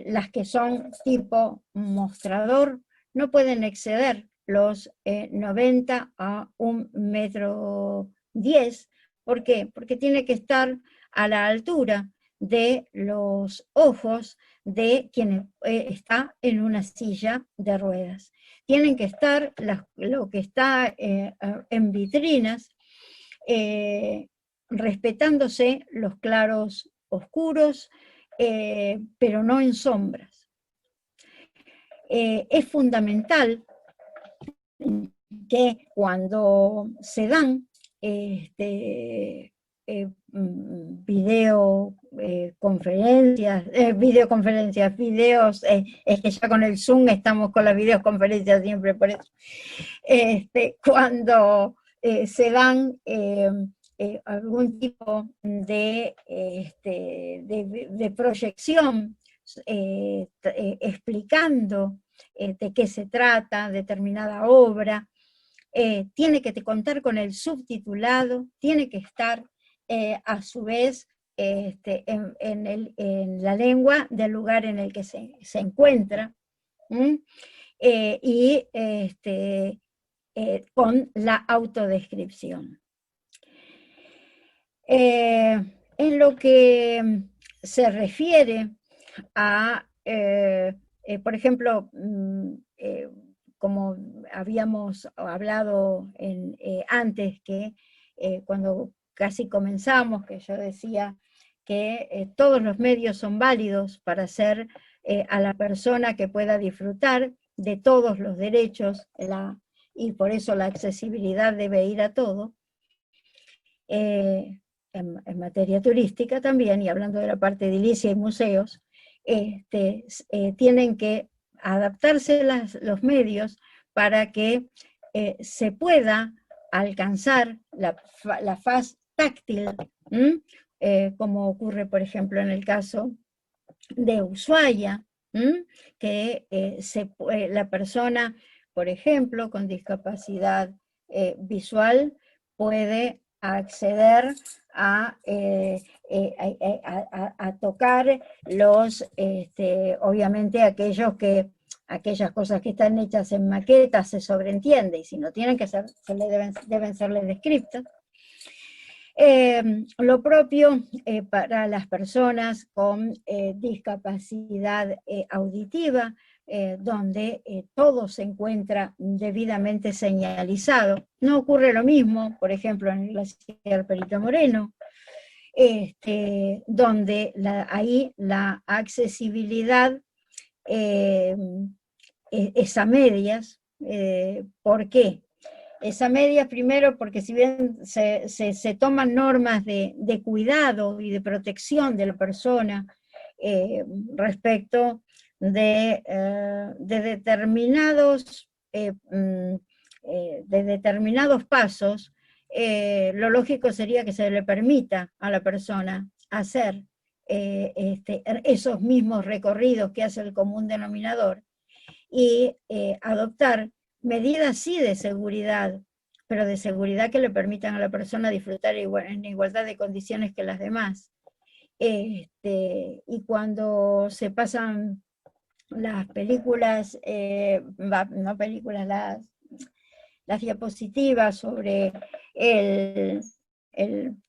D: Las que son tipo mostrador no pueden exceder los 90 a 1,10 metros. ¿Por qué? Porque tiene que estar a la altura de los ojos de quien está en una silla de ruedas. Tienen que estar lo que está en vitrinas, respetándose los claros oscuros, pero no en sombras. Es fundamental que cuando se dan videos, es que ya con el Zoom estamos con las videoconferencias siempre, por eso. Cuando se dan algún tipo de proyección explicando de qué se trata determinada obra, tiene que contar con el subtitulado, tiene que estar a su vez en la lengua del lugar en el que se encuentra, y con la autodescripción. En lo que se refiere a, por ejemplo, como habíamos hablado antes, que cuando casi comenzamos, que yo decía que todos los medios son válidos para hacer a la persona que pueda disfrutar de todos los derechos, y por eso la accesibilidad debe ir a todo. En materia turística también, y hablando de la parte edilicia y museos, tienen que adaptarse los medios para que se pueda alcanzar la faz táctil, como ocurre, por ejemplo, en el caso de Ushuaia, que la persona, por ejemplo, con discapacidad visual puede acceder a tocar obviamente aquellas cosas que están hechas en maquetas, se sobreentiende, y si no tienen que ser, deben serles descriptas. Lo propio para las personas con discapacidad auditiva, donde todo se encuentra debidamente señalizado. No ocurre lo mismo, por ejemplo, en el glaciar Perito Moreno, donde ahí la accesibilidad es a medias. ¿Por qué? Es a medias primero porque si bien se toman normas de cuidado y de protección de la persona respecto de determinados pasos, lo lógico sería que se le permita a la persona hacer esos mismos recorridos que hace el común denominador y adoptar medidas sí de seguridad, pero de seguridad que le permitan a la persona disfrutar en igualdad de condiciones que las demás. Y cuando se pasan las películas, no películas, las diapositivas sobre el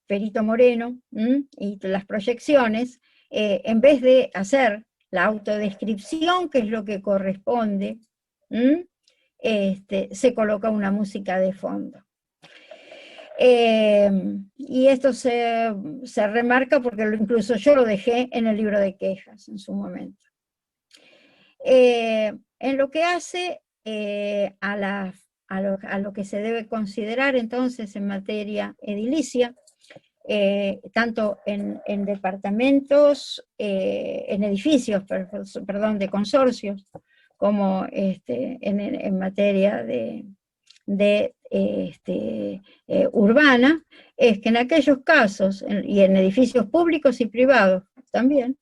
D: Perito Moreno y las proyecciones, en vez de hacer la autodescripción, que es lo que corresponde, se coloca una música de fondo. Y esto se remarca porque incluso yo lo dejé en el libro de quejas en su momento. En lo que hace a lo que se debe considerar entonces en materia edilicia, tanto en departamentos, en edificios, perdón, de consorcios, como en materia urbana, es que en aquellos casos, y en edificios públicos y privados también,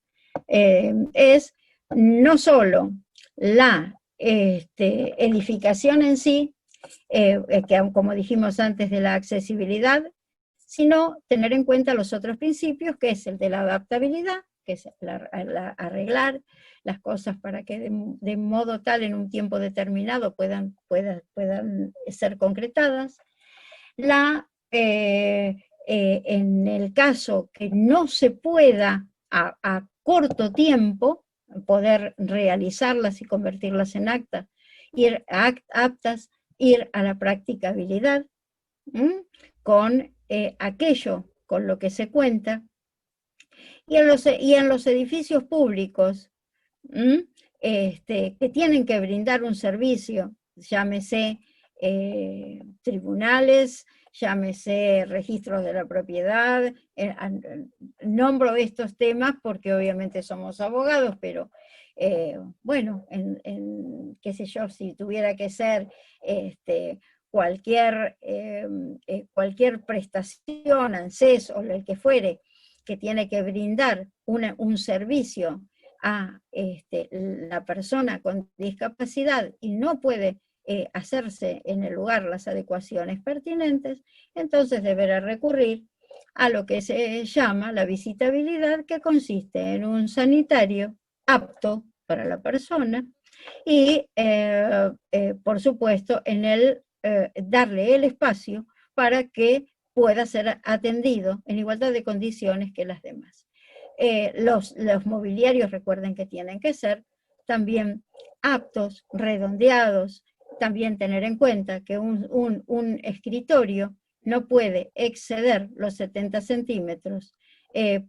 D: es no solo la edificación en sí, que como dijimos antes de la accesibilidad, sino tener en cuenta los otros principios, que es el de la adaptabilidad, que es arreglar las cosas para que de modo tal en un tiempo determinado puedan ser concretadas. En el caso que no se pueda a corto tiempo poder realizarlas y convertirlas en aptas, ir a la practicabilidad, con aquello con lo que se cuenta, y en los edificios públicos que tienen que brindar un servicio, llámese tribunales, llámese registros de la propiedad, nombro estos temas porque obviamente somos abogados, pero bueno, qué sé yo, si tuviera que ser cualquier prestación, ANSES o el que fuere, que tiene que brindar un servicio a la persona con discapacidad y no puede hacerse en el lugar las adecuaciones pertinentes, entonces deberá recurrir a lo que se llama la visitabilidad, que consiste en un sanitario apto para la persona y, por supuesto, en darle el espacio para que pueda ser atendido en igualdad de condiciones que las demás. Los mobiliarios, recuerden que tienen que ser también aptos, redondeados, también tener en cuenta que un escritorio no puede exceder los 70 centímetros,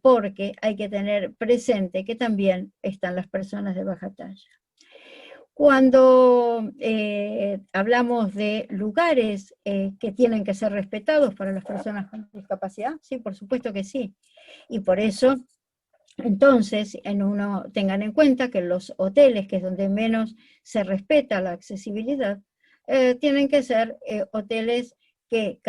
D: porque hay que tener presente que también están las personas de baja talla. Cuando hablamos de lugares que tienen que ser respetados para las personas con discapacidad, sí, por supuesto que sí. Y por eso, entonces, tengan en cuenta que los hoteles, que es donde menos se respeta la accesibilidad, tienen que ser hoteles que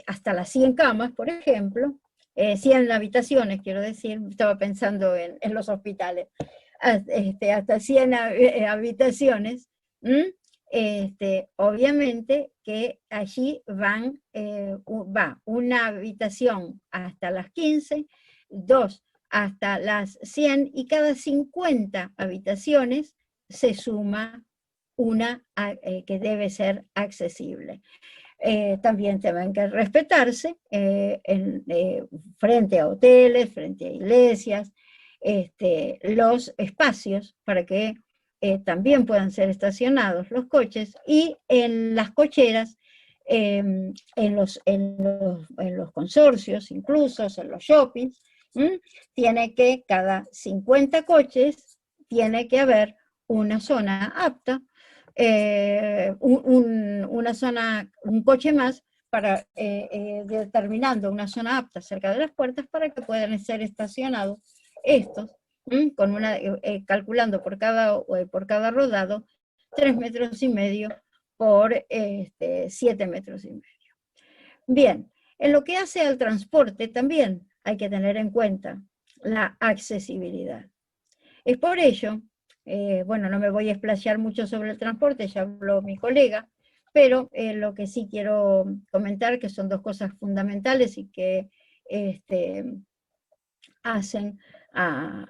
D: hasta las 100 camas, por ejemplo, 100 habitaciones, quiero decir, estaba pensando en los hospitales, hasta 100 habitaciones, obviamente que allí va una habitación hasta las 15, 2 hasta las 100, y cada 50 habitaciones se suma una que debe ser accesible. también tienen que respetarse frente a hoteles, frente a iglesias, los espacios para que también puedan ser estacionados los coches, y en las cocheras, en los consorcios, incluso en los shoppings, tiene que cada 50 coches tiene que haber una zona apta, un coche más para determinando una zona apta cerca de las puertas para que puedan ser estacionados estos, con calculando por cada rodado 3,5 metros por 7,5 metros. Bien, en lo que hace al transporte también hay que tener en cuenta la accesibilidad. Es por ello, bueno, no me voy a explayar mucho sobre el transporte, ya habló mi colega, pero lo que sí quiero comentar, que son dos cosas fundamentales y que hacen a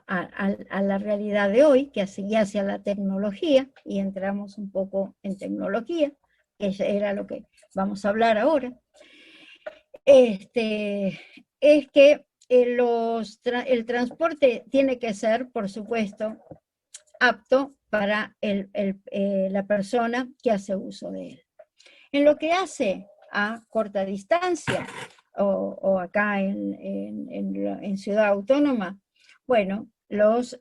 D: la realidad de hoy, que hacia la tecnología, y entramos un poco en tecnología, que era lo que vamos a hablar ahora, es que el transporte tiene que ser, por supuesto, apto para la persona que hace uso de él. En lo que hace a corta distancia, o acá en Ciudad Autónoma, bueno, las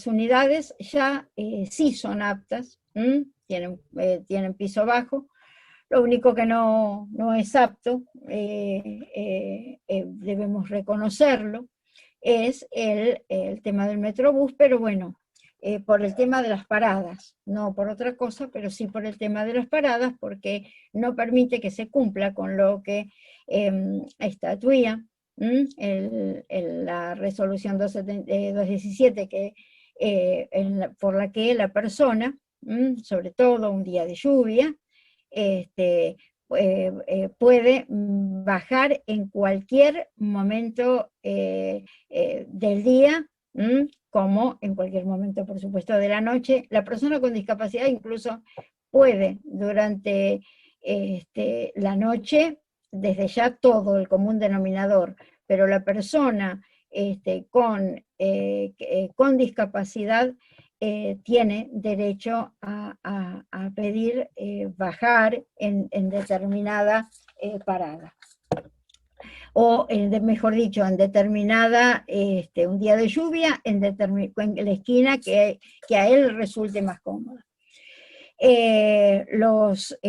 D: unidades ya sí son aptas, tienen piso bajo. Lo único que no es apto, debemos reconocerlo, es el tema del Metrobús, pero bueno, por el tema de las paradas, no por otra cosa, pero sí por el tema de las paradas, porque no permite que se cumpla con lo que estatúa la resolución 217, por la que la persona, sobre todo un día de lluvia, puede bajar en cualquier momento del día, como en cualquier momento, por supuesto, de la noche. La persona con discapacidad incluso puede durante la noche, desde ya todo el común denominador, pero la persona con discapacidad tiene derecho a pedir bajar en determinada parada. O, mejor dicho, en determinada, un día de lluvia, en la esquina que a él resulte más cómoda. Los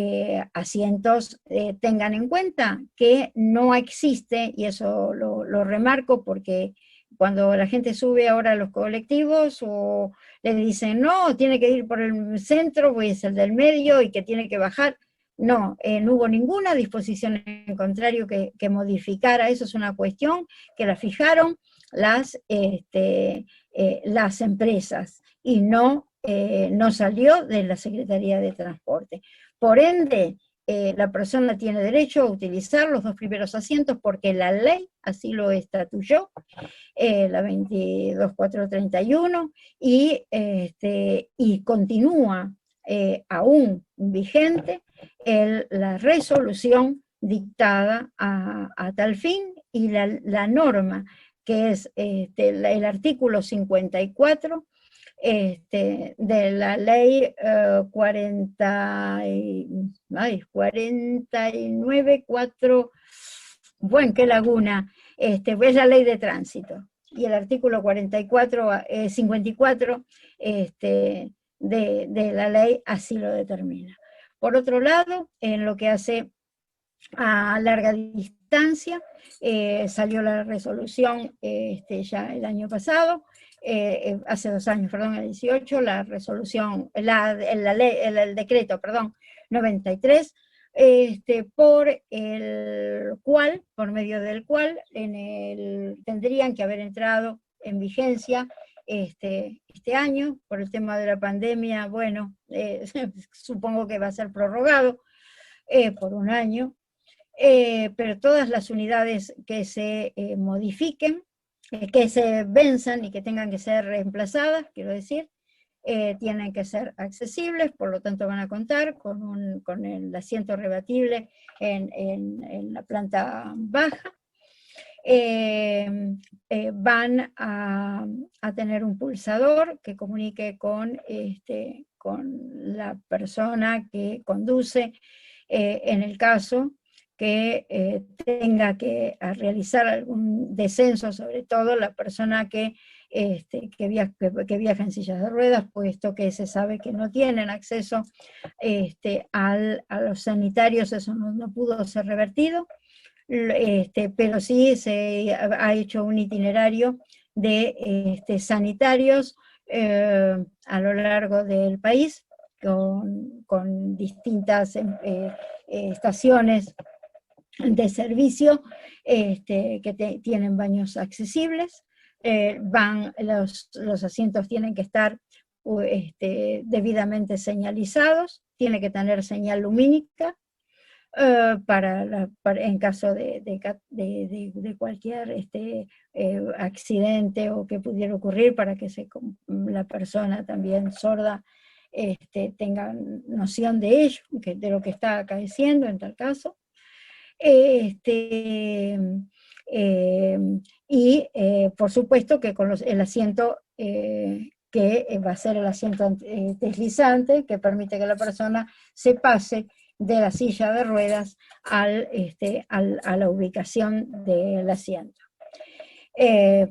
D: asientos, tengan en cuenta que no existe, y eso lo remarco porque cuando la gente sube ahora a los colectivos, o le dicen, no, tiene que ir por el centro, pues el del medio, y que tiene que bajar. No, no hubo ninguna disposición en contrario que modificara. Eso es una cuestión que la fijaron las empresas, y no salió de la Secretaría de Transporte. Por ende, la persona tiene derecho a utilizar los 2 primeros asientos porque la ley así lo estatuyó, la 22.431, y continúa aún vigente la resolución dictada a tal fin, y la norma que es el artículo 54 de la ley 49.4, bueno, qué laguna, es la ley de tránsito, y el artículo 54 de la ley así lo determina. Por otro lado, en lo que hace a larga distancia, salió la resolución ya el año pasado, hace 2 años, perdón, el 18, la resolución, el decreto, perdón, 93, por medio del cual tendrían que haber entrado en vigencia este año. Por el tema de la pandemia, bueno, supongo que va a ser prorrogado por 1 año, pero todas las unidades que se modifiquen, que se venzan y que tengan que ser reemplazadas, quiero decir, tienen que ser accesibles, por lo tanto van a contar con el asiento rebatible en la planta baja. Van a tener un pulsador que comunique con la persona que conduce, en el caso que tenga que realizar algún descenso, sobre todo la persona que viaja en sillas de ruedas, puesto que se sabe que no tienen acceso a los sanitarios. Eso no pudo ser revertido, pero sí se ha hecho un itinerario de sanitarios a lo largo del país, con distintas estaciones de servicio que tienen baños accesibles. Los asientos tienen que estar debidamente señalizados, tiene que tener señal lumínica en caso de cualquier accidente o que pudiera ocurrir, para que la persona también sorda tenga noción de ello, de lo que está acaeciendo en tal caso. Por supuesto que con el asiento que va a ser el asiento deslizante, que permite que la persona se pase de la silla de ruedas a la ubicación del asiento.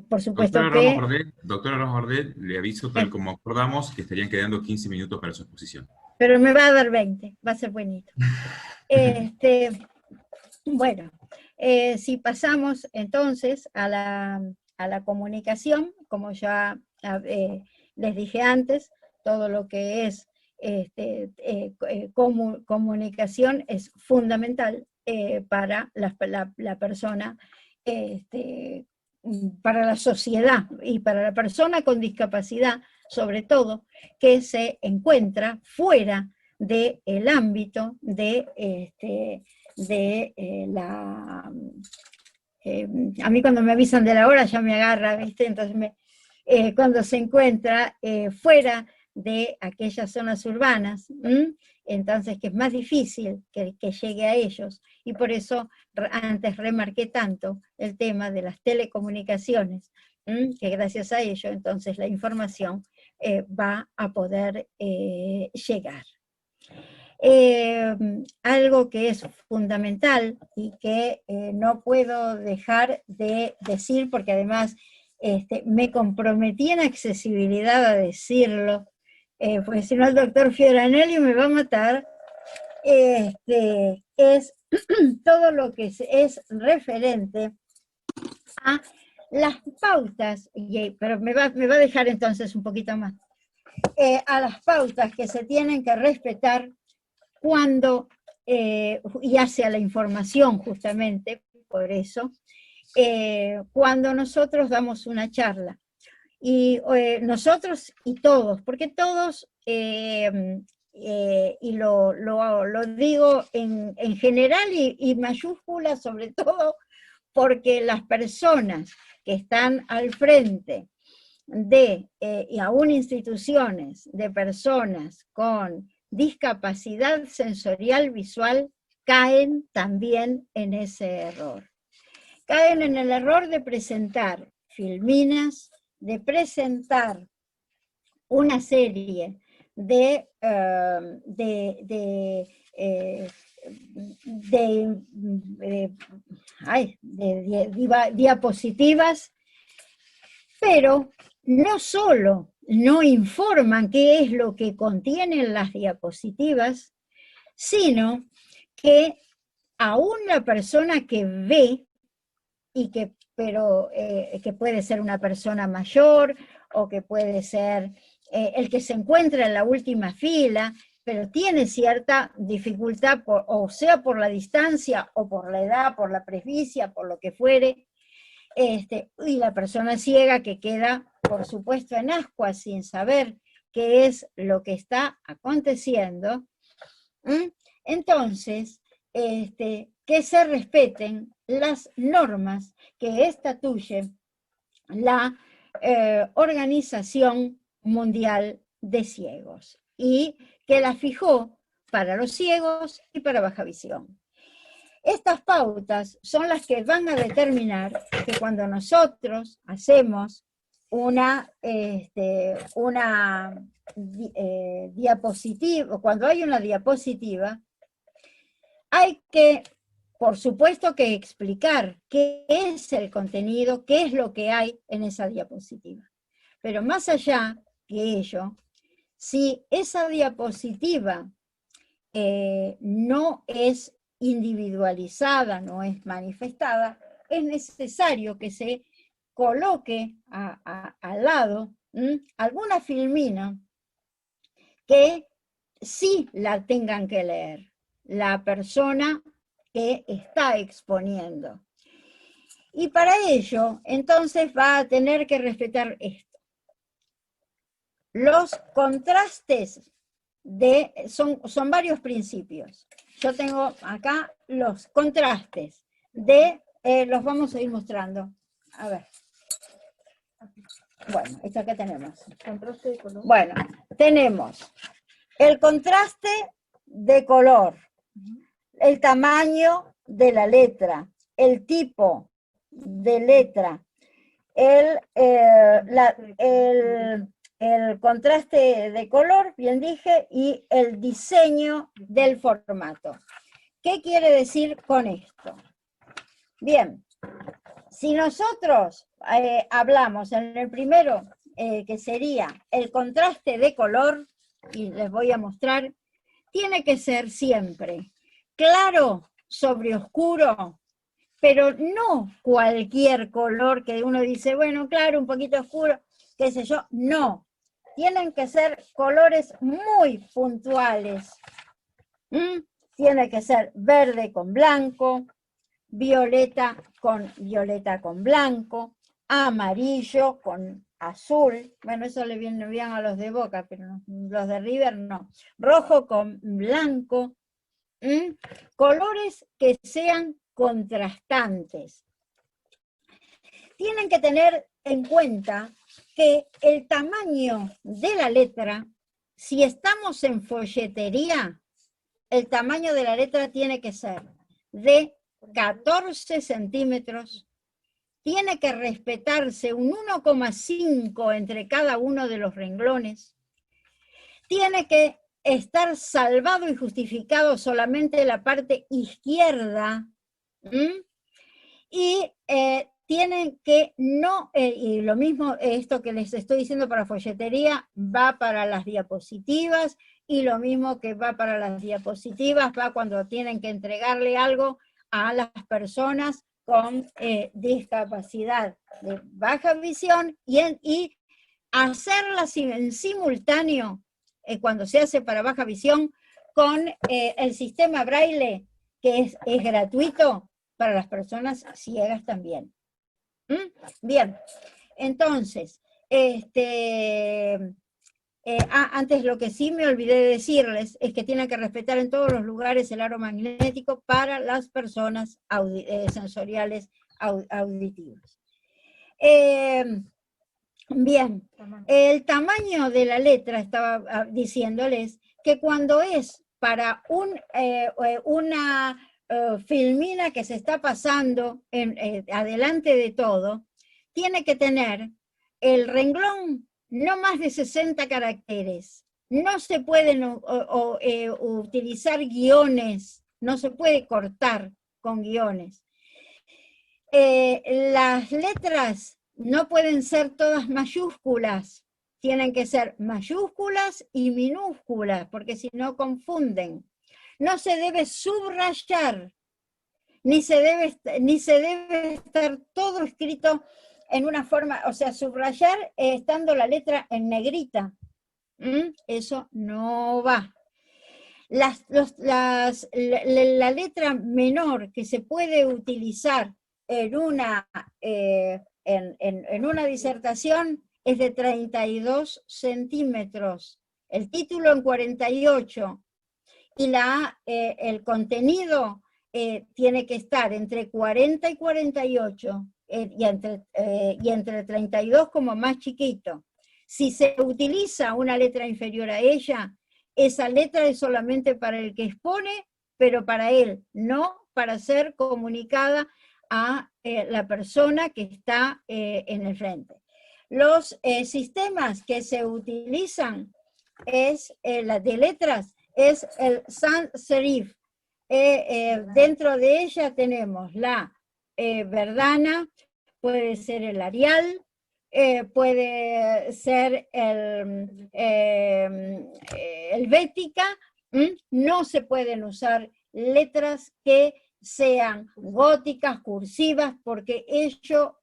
D: Por supuesto
C: Doctora Ramos Bardet, le aviso, tal como acordamos, que estarían quedando 15 minutos para su exposición.
D: Pero me va a dar 20, va a ser buenito. Bueno, si pasamos entonces a la comunicación, como ya les dije antes, todo lo que es comunicación es fundamental para la persona, para la sociedad y para la persona con discapacidad, sobre todo, que se encuentra fuera del ámbito a mí cuando me avisan de la hora ya me agarra, ¿viste? Entonces cuando se encuentra fuera de aquellas zonas urbanas, entonces que es más difícil que llegue a ellos, y por eso antes remarqué tanto el tema de las telecomunicaciones, que gracias a ello entonces la información va a poder llegar. Algo que es fundamental y que no puedo dejar de decir, porque además me comprometí en accesibilidad a decirlo, porque si no el doctor Fioranelli me va a matar, es todo lo que es referente a las pautas, pero me va a dejar entonces un poquito más, a las pautas que se tienen que respetar cuando, y hacia la información justamente, por eso, cuando nosotros damos una charla. Y nosotros y todos, porque todos, y lo digo en general y mayúscula sobre todo, porque las personas que están al frente y aún instituciones de personas con discapacidad sensorial visual caen también en ese error. Caen en el error de presentar filminas, de presentar una serie de diapositivas, pero no solo no informan qué es lo que contienen las diapositivas, sino que aún la persona que ve, pero que puede ser una persona mayor, o que puede ser el que se encuentra en la última fila, pero tiene cierta dificultad, o sea por la distancia, o por la edad, por la presbicia, por lo que fuere, y la persona ciega que queda, por supuesto, en ascuas, sin saber qué es lo que está aconteciendo. Entonces, que se respeten las normas que estatuye la Organización Mundial de ciegos, y que la fijó para los ciegos y para baja visión. Estas pautas son las que van a determinar que cuando nosotros hacemos una diapositiva, cuando hay una diapositiva, hay que, por supuesto, que explicar qué es el contenido, qué es lo que hay en esa diapositiva. Pero más allá de ello, si esa diapositiva no es individualizada, no es manifestada, es necesario que se coloque al lado alguna filmina que sí la tengan que leer la persona que está exponiendo. Y para ello, entonces, va a tener que respetar esto. Los contrastes son varios principios. Yo tengo acá los contrastes los vamos a ir mostrando. A ver. Bueno, esto acá tenemos. Contraste de color. Bueno, tenemos el contraste de color, el tamaño de la letra, el tipo de letra, el contraste de color, bien dije, y el diseño del formato. ¿Qué quiere decir con esto? Bien, si nosotros hablamos en el primero, que sería el contraste de color, y les voy a mostrar, tiene que ser siempre claro sobre oscuro, pero no cualquier color que uno dice, bueno, claro, un poquito oscuro, qué sé yo, no. Tienen que ser colores muy puntuales. Tiene que ser verde con blanco, violeta con blanco, amarillo con azul, bueno, eso le viene bien a los de Boca, pero no, los de River no, rojo con blanco, colores que sean contrastantes. Tienen que tener en cuenta que el tamaño de la letra, si estamos en folletería, el tamaño de la letra tiene que ser de 14 centímetros, tiene que respetarse un 1,5 entre cada uno de los renglones, tiene que estar salvado y justificado solamente la parte izquierda, y tienen que no, y lo mismo, esto que les estoy diciendo para folletería, va para las diapositivas, y lo mismo que va para las diapositivas, va cuando tienen que entregarle algo a las personas con discapacidad de baja visión, y hacerlas en simultáneo, cuando se hace para baja visión, con el sistema braille, que es gratuito para las personas ciegas también. Bien, entonces, antes lo que sí me olvidé de decirles es que tienen que respetar en todos los lugares el aro magnético para las personas sensoriales auditivas. Bien, el tamaño de la letra, estaba diciéndoles que cuando es para una filmina que se está pasando adelante de todo, tiene que tener el renglón no más de 60 caracteres. No se pueden utilizar guiones, no se puede cortar con guiones. Las letras no pueden ser todas mayúsculas, tienen que ser mayúsculas y minúsculas, porque si no confunden. No se debe subrayar, ni se debe estar todo escrito en una forma, o sea, subrayar estando la letra en negrita. Eso no va. La letra menor que se puede utilizar en una disertación es de 32 centímetros. El título en 48. Y el contenido tiene que estar entre 40 y 48, y entre 32 como más chiquito. Si se utiliza una letra inferior a ella, esa letra es solamente para el que expone, pero para él, no para ser comunicada a la persona que está en el frente. Los sistemas que se utilizan de letras es el sans serif. Dentro de ella tenemos la verdana, puede ser el Arial, puede ser el Bética. No se pueden usar letras que sean góticas, cursivas, porque ello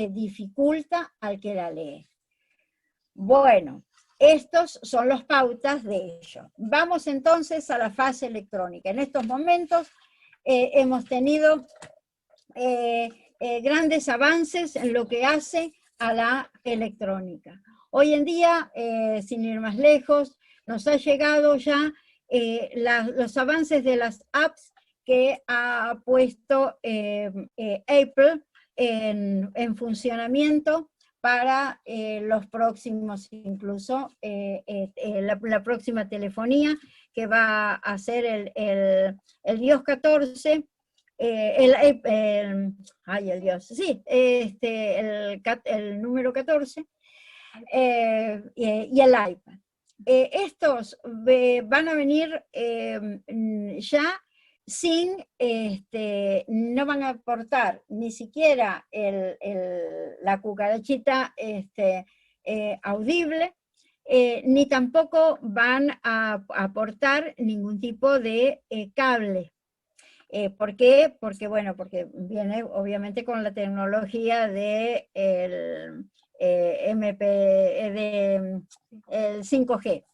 D: dificulta al que la lee. Bueno, estos son los pautas de ello. Vamos entonces a la fase electrónica. En estos momentos hemos tenido grandes avances en lo que hace a la electrónica. Hoy en día, sin ir más lejos, nos ha llegado ya los avances de las apps que ha puesto Apple en funcionamiento para los próximos, incluso la próxima telefonía, que va a ser el iOS 14, el número 14, y el iPad. Estos van a venir ya sin, no van a aportar ni siquiera la cucarachita audible, ni tampoco van a aportar ningún tipo de cable. ¿Por qué? Porque, bueno, porque viene obviamente con la tecnología de el 5G.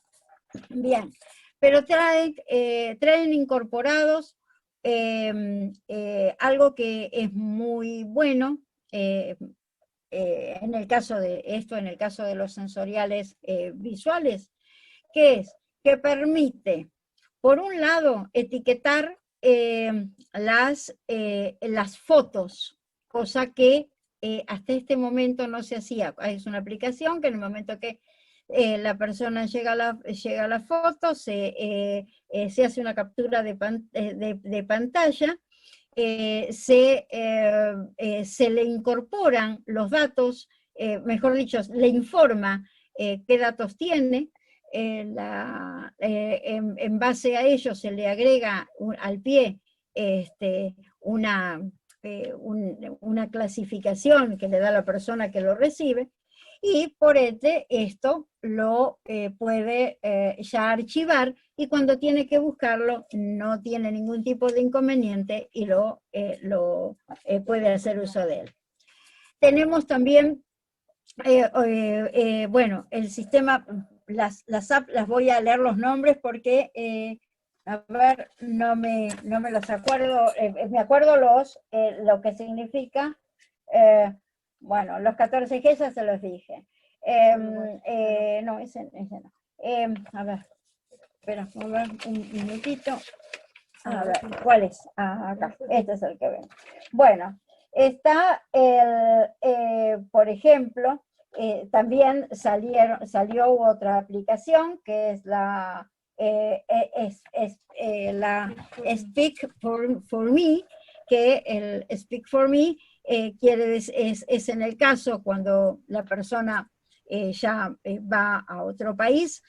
D: Bien, pero traen incorporados algo que es muy bueno, en el caso de esto, en el caso de los sensoriales visuales, que es que permite, por un lado, etiquetar las fotos, cosa que hasta este momento no se hacía. Es una aplicación que en el momento que la persona llega a la foto, se hace una captura de pantalla, se le incorporan los datos, mejor dicho, le informa qué datos tiene, en base a ello se le agrega al pie una clasificación que le da la persona que lo recibe, y por ende esto lo puede ya archivar, y cuando tiene que buscarlo no tiene ningún tipo de inconveniente y puede hacer uso de él. Tenemos también, bueno, el sistema, las apps, las voy a leer los nombres porque, a ver, no me los acuerdo, me acuerdo lo que significa. Bueno, los 14G ya se los dije. No, ese no. A ver, espera, a ver, un minutito. A ver, ¿cuál es? Acá, este es el que ven. Bueno, está por ejemplo, también salió otra aplicación que es la Speak for Me, que el Speak for Me es en el caso cuando la persona ya va a otro país,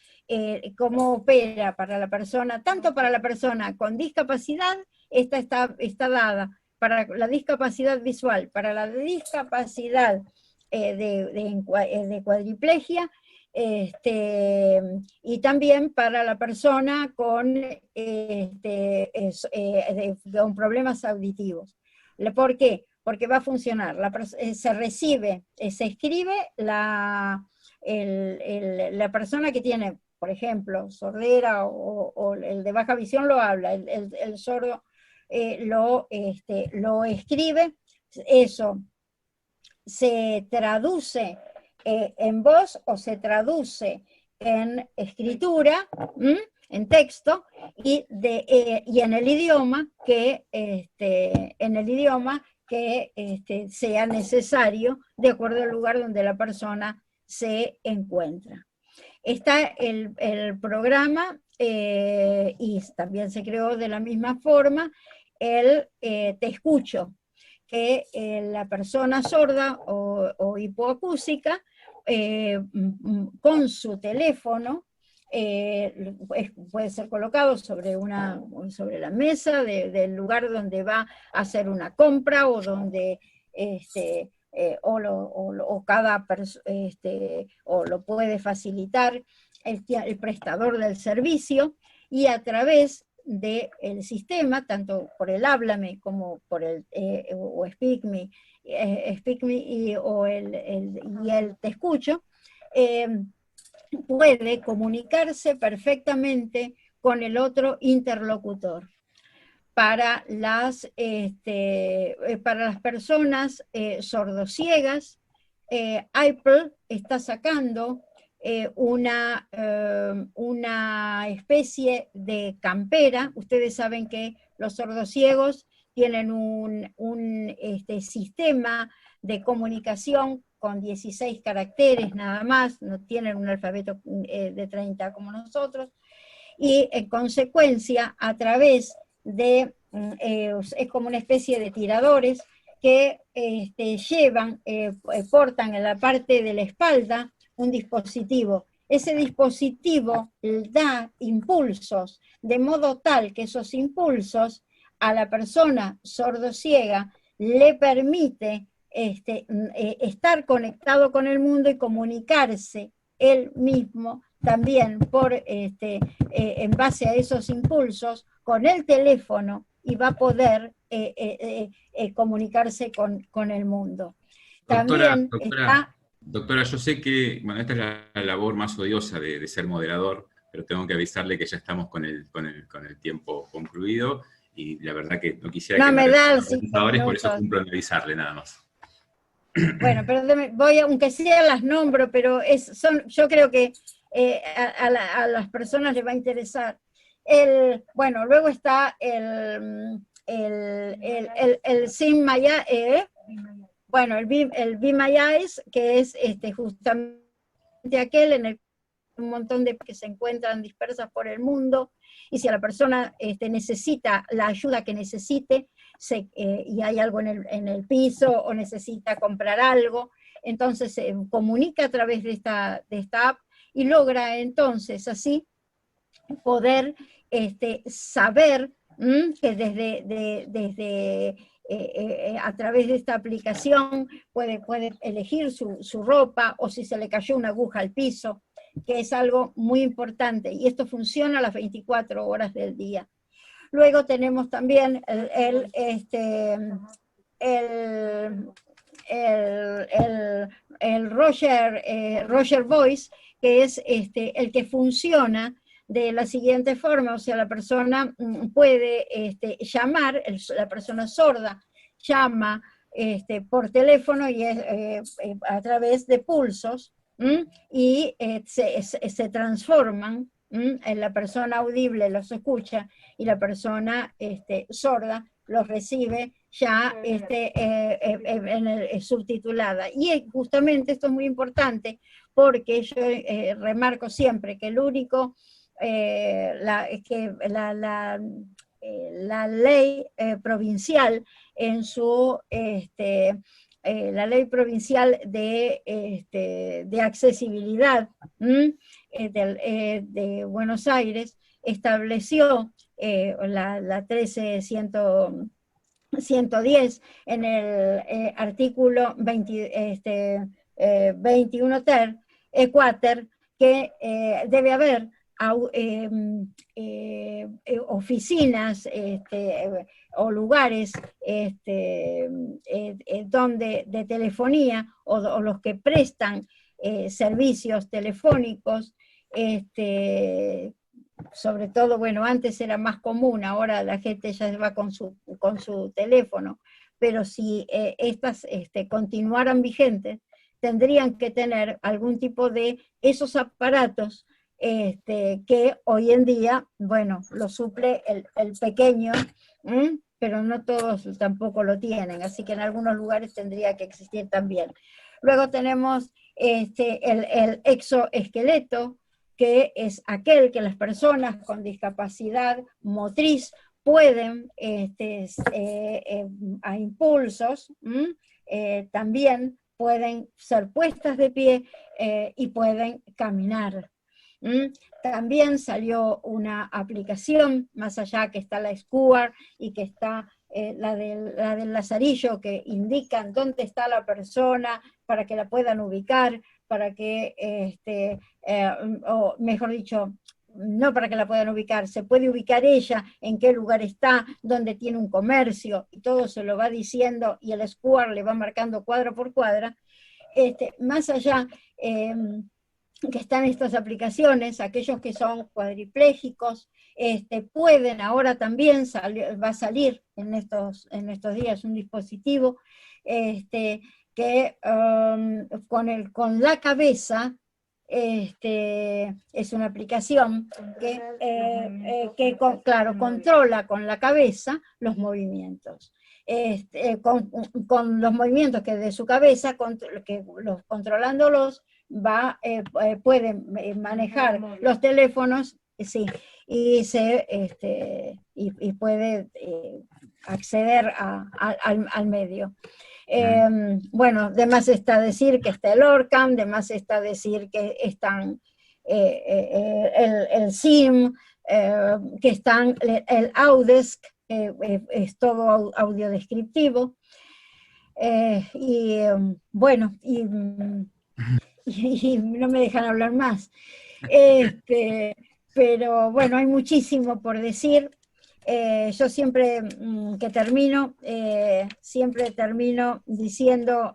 D: cómo opera para la persona, tanto para la persona con discapacidad, esta está dada para la discapacidad visual, para la discapacidad de cuadriplegia, y también para la persona con problemas auditivos. ¿Por qué? Porque va a funcionar, se escribe la persona que tiene, por ejemplo, sordera o el de baja visión lo habla, el sordo lo escribe, eso se traduce en voz o se traduce en escritura, en texto, y en el idioma que sea necesario, de acuerdo al lugar donde la persona se encuentra. Está el programa, y también se creó de la misma forma, el Te Escucho, que la persona sorda o hipoacúsica, con su teléfono, puede ser colocado sobre la mesa del lugar donde va a hacer una compra, o donde o lo puede facilitar el prestador del servicio, y a través del sistema, tanto por el Háblame como por el o SpeakMe, y el Te Escucho, puede comunicarse perfectamente con el otro interlocutor. Para las personas sordociegas, Apple está sacando una especie de campera. Ustedes saben que los sordociegos tienen un sistema de comunicación con 16 caracteres nada más, no tienen un alfabeto de 30 como nosotros, y en consecuencia, a través de, es como una especie de tiradores que portan en la parte de la espalda un dispositivo. Ese dispositivo da impulsos, de modo tal que esos impulsos a la persona sordociega le permite estar conectado con el mundo y comunicarse él mismo también en base a esos impulsos con el teléfono, y va a poder comunicarse con el mundo. También
C: Doctora, yo sé que, bueno, esta es la labor más odiosa de ser moderador, pero tengo que avisarle que ya estamos con el tiempo concluido, y la verdad que no quisiera que me los por eso cumplo en avisarle nada más.
D: Bueno, pero aunque sea las nombro, pero yo creo que a las personas les va a interesar. Bueno, luego está el Sim Maya, bueno, el Be My Eyes, que es justamente aquel en el que un montón de que se encuentran dispersas por el mundo, y si a la persona necesita la ayuda que necesite, y hay algo en el piso, o necesita comprar algo, entonces se comunica a través de esta app, y logra entonces así poder saber que desde a través de esta aplicación puede elegir su ropa, o si se le cayó una aguja al piso, que es algo muy importante, y esto funciona a las 24 horas del día. Luego tenemos también el Roger Voice, que es el que funciona de la siguiente forma. O sea, la persona puede llamar, la persona sorda llama por teléfono, y a través de pulsos, y se transforman. En la persona audible los escucha, y la persona sorda los recibe ya subtitulada. Y justamente esto es muy importante, porque yo remarco siempre que el único, la ley provincial en su la ley provincial de accesibilidad de Buenos Aires estableció la 13110 en el artículo 21 quater, que debe haber oficinas o lugares donde de telefonía, o los que prestan servicios telefónicos, sobre todo, bueno, antes era más común, ahora la gente ya va con su teléfono, pero si estas continuaran vigentes, tendrían que tener algún tipo de esos aparatos que hoy en día, bueno, lo suple el pequeño pero no todos tampoco lo tienen, así que en algunos lugares tendría que existir también. Luego tenemos el exoesqueleto, que es aquel que las personas con discapacidad motriz pueden, a impulsos, también pueden ser puestas de pie y pueden caminar. También salió una aplicación, más allá que está la SCUAR y que está la del lazarillo, que indican dónde está la persona para que la puedan ubicar, para que, o mejor dicho, no para que la puedan ubicar, se puede ubicar ella en qué lugar está, dónde tiene un comercio, y todo se lo va diciendo, y el SCUAR le va marcando cuadra por cuadra. Más allá, que están estas aplicaciones, aquellos que son cuadriplégicos, pueden ahora también, va a salir en estos días un dispositivo que con la cabeza, es una aplicación que claro, controla con la cabeza los movimientos. Con los movimientos que de su cabeza, controlándolos, puede manejar los teléfonos, sí, y puede acceder al medio. Bueno, de más está decir que está el ORCAM, de más está decir que están el SIM, que están el Audesk, es todo audio descriptivo, bueno, y no me dejan hablar más. Pero bueno, hay muchísimo por decir. Yo siempre que termino, siempre termino diciendo,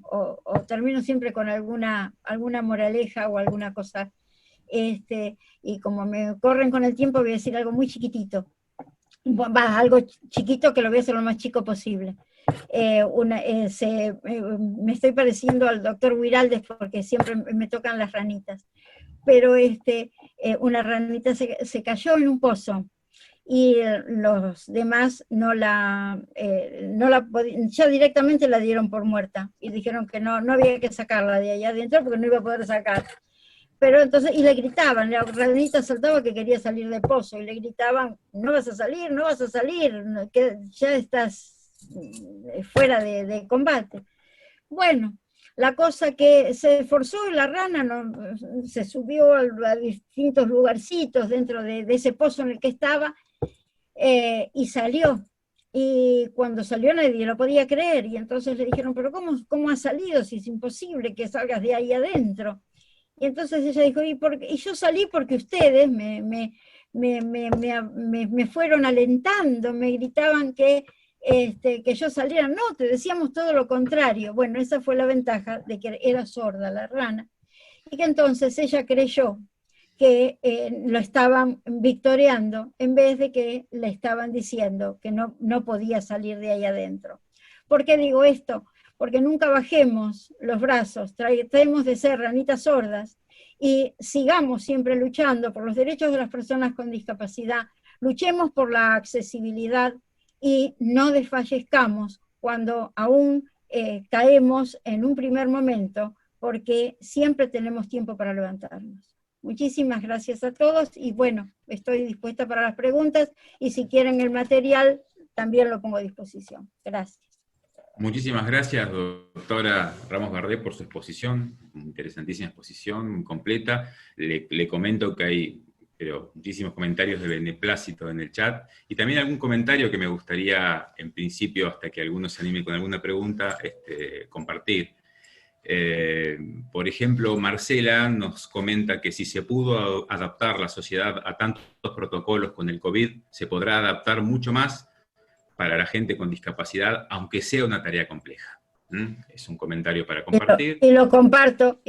D: o termino siempre con alguna moraleja o alguna cosa, y como me corren con el tiempo voy a decir algo muy chiquitito, algo chiquito que lo voy a hacer lo más chico posible. Me estoy pareciendo al doctor Wiraldes porque siempre me tocan las ranitas, pero una ranita se cayó en un pozo, y los demás ya directamente la dieron por muerta, y dijeron que no había que sacarla de allá adentro porque no iba a poder sacar. Pero entonces, y le gritaban, la ranita saltaba que quería salir del pozo, y le gritaban, no vas a salir, que ya estás fuera de combate. Bueno, la cosa que se esforzó, la rana se subió a distintos lugarcitos dentro de ese pozo en el que estaba, y salió. Y cuando salió nadie lo podía creer, y entonces le dijeron, pero ¿cómo has salido si es imposible que salgas de ahí adentro? Y entonces ella dijo, y yo salí porque ustedes me fueron alentando, me gritaban que yo saliera. No, te decíamos todo lo contrario. Bueno, esa fue la ventaja de que era sorda la rana, y que entonces ella creyó que lo estaban victoriando en vez de que le estaban diciendo que no podía salir de ahí adentro. ¿Por qué digo esto? Porque nunca bajemos los brazos, tratemos de ser ranitas sordas y sigamos siempre luchando por los derechos de las personas con discapacidad, luchemos por la accesibilidad y no desfallezcamos cuando aún caemos en un primer momento, porque siempre tenemos tiempo para levantarnos. Muchísimas gracias a todos, y bueno, estoy dispuesta para las preguntas, y si quieren el material, también lo pongo a disposición. Gracias.
C: Muchísimas gracias, doctora Ramos Bardet, por su exposición, interesantísima exposición, completa. Le comento que hay muchísimos comentarios de beneplácito en el chat, y también algún comentario que me gustaría, en principio, hasta que alguno se anime con alguna pregunta, compartir. Por ejemplo, Marcela nos comenta que si se pudo adaptar la sociedad a tantos protocolos con el COVID, se podrá adaptar mucho más para la gente con discapacidad, aunque sea una tarea compleja. Es un comentario para compartir.
D: Y lo comparto.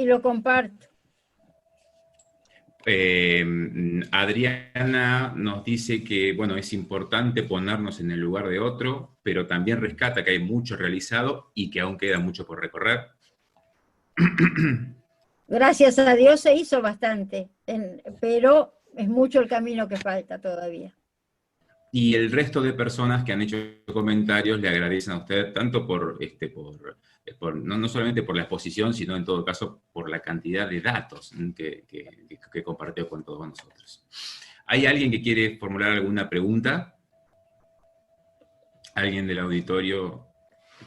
C: Adriana nos dice que, bueno, es importante ponernos en el lugar de otro, pero también rescata que hay mucho realizado y que aún queda mucho por recorrer.
D: Gracias a Dios se hizo bastante, pero es mucho el camino que falta todavía.
C: Y el resto de personas que han hecho comentarios le agradecen a usted tanto no solamente por la exposición, sino en todo caso por la cantidad de datos que compartió con todos nosotros. ¿Hay alguien que quiere formular alguna pregunta? ¿Alguien del auditorio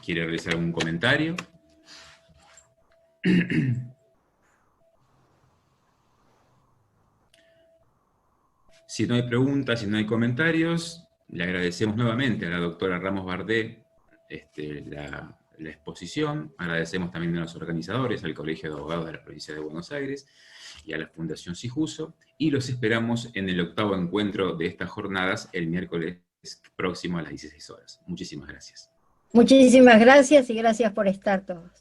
C: quiere realizar algún comentario? Si no hay preguntas, si no hay comentarios, le agradecemos nuevamente a la doctora Ramos Bardé la exposición. Agradecemos también a los organizadores, al Colegio de Abogados de la Provincia de Buenos Aires y a la Fundación Sijuso, y los esperamos en el 8º encuentro de estas jornadas el miércoles próximo a las 16 horas. Muchísimas gracias.
D: Muchísimas gracias y gracias por estar todos.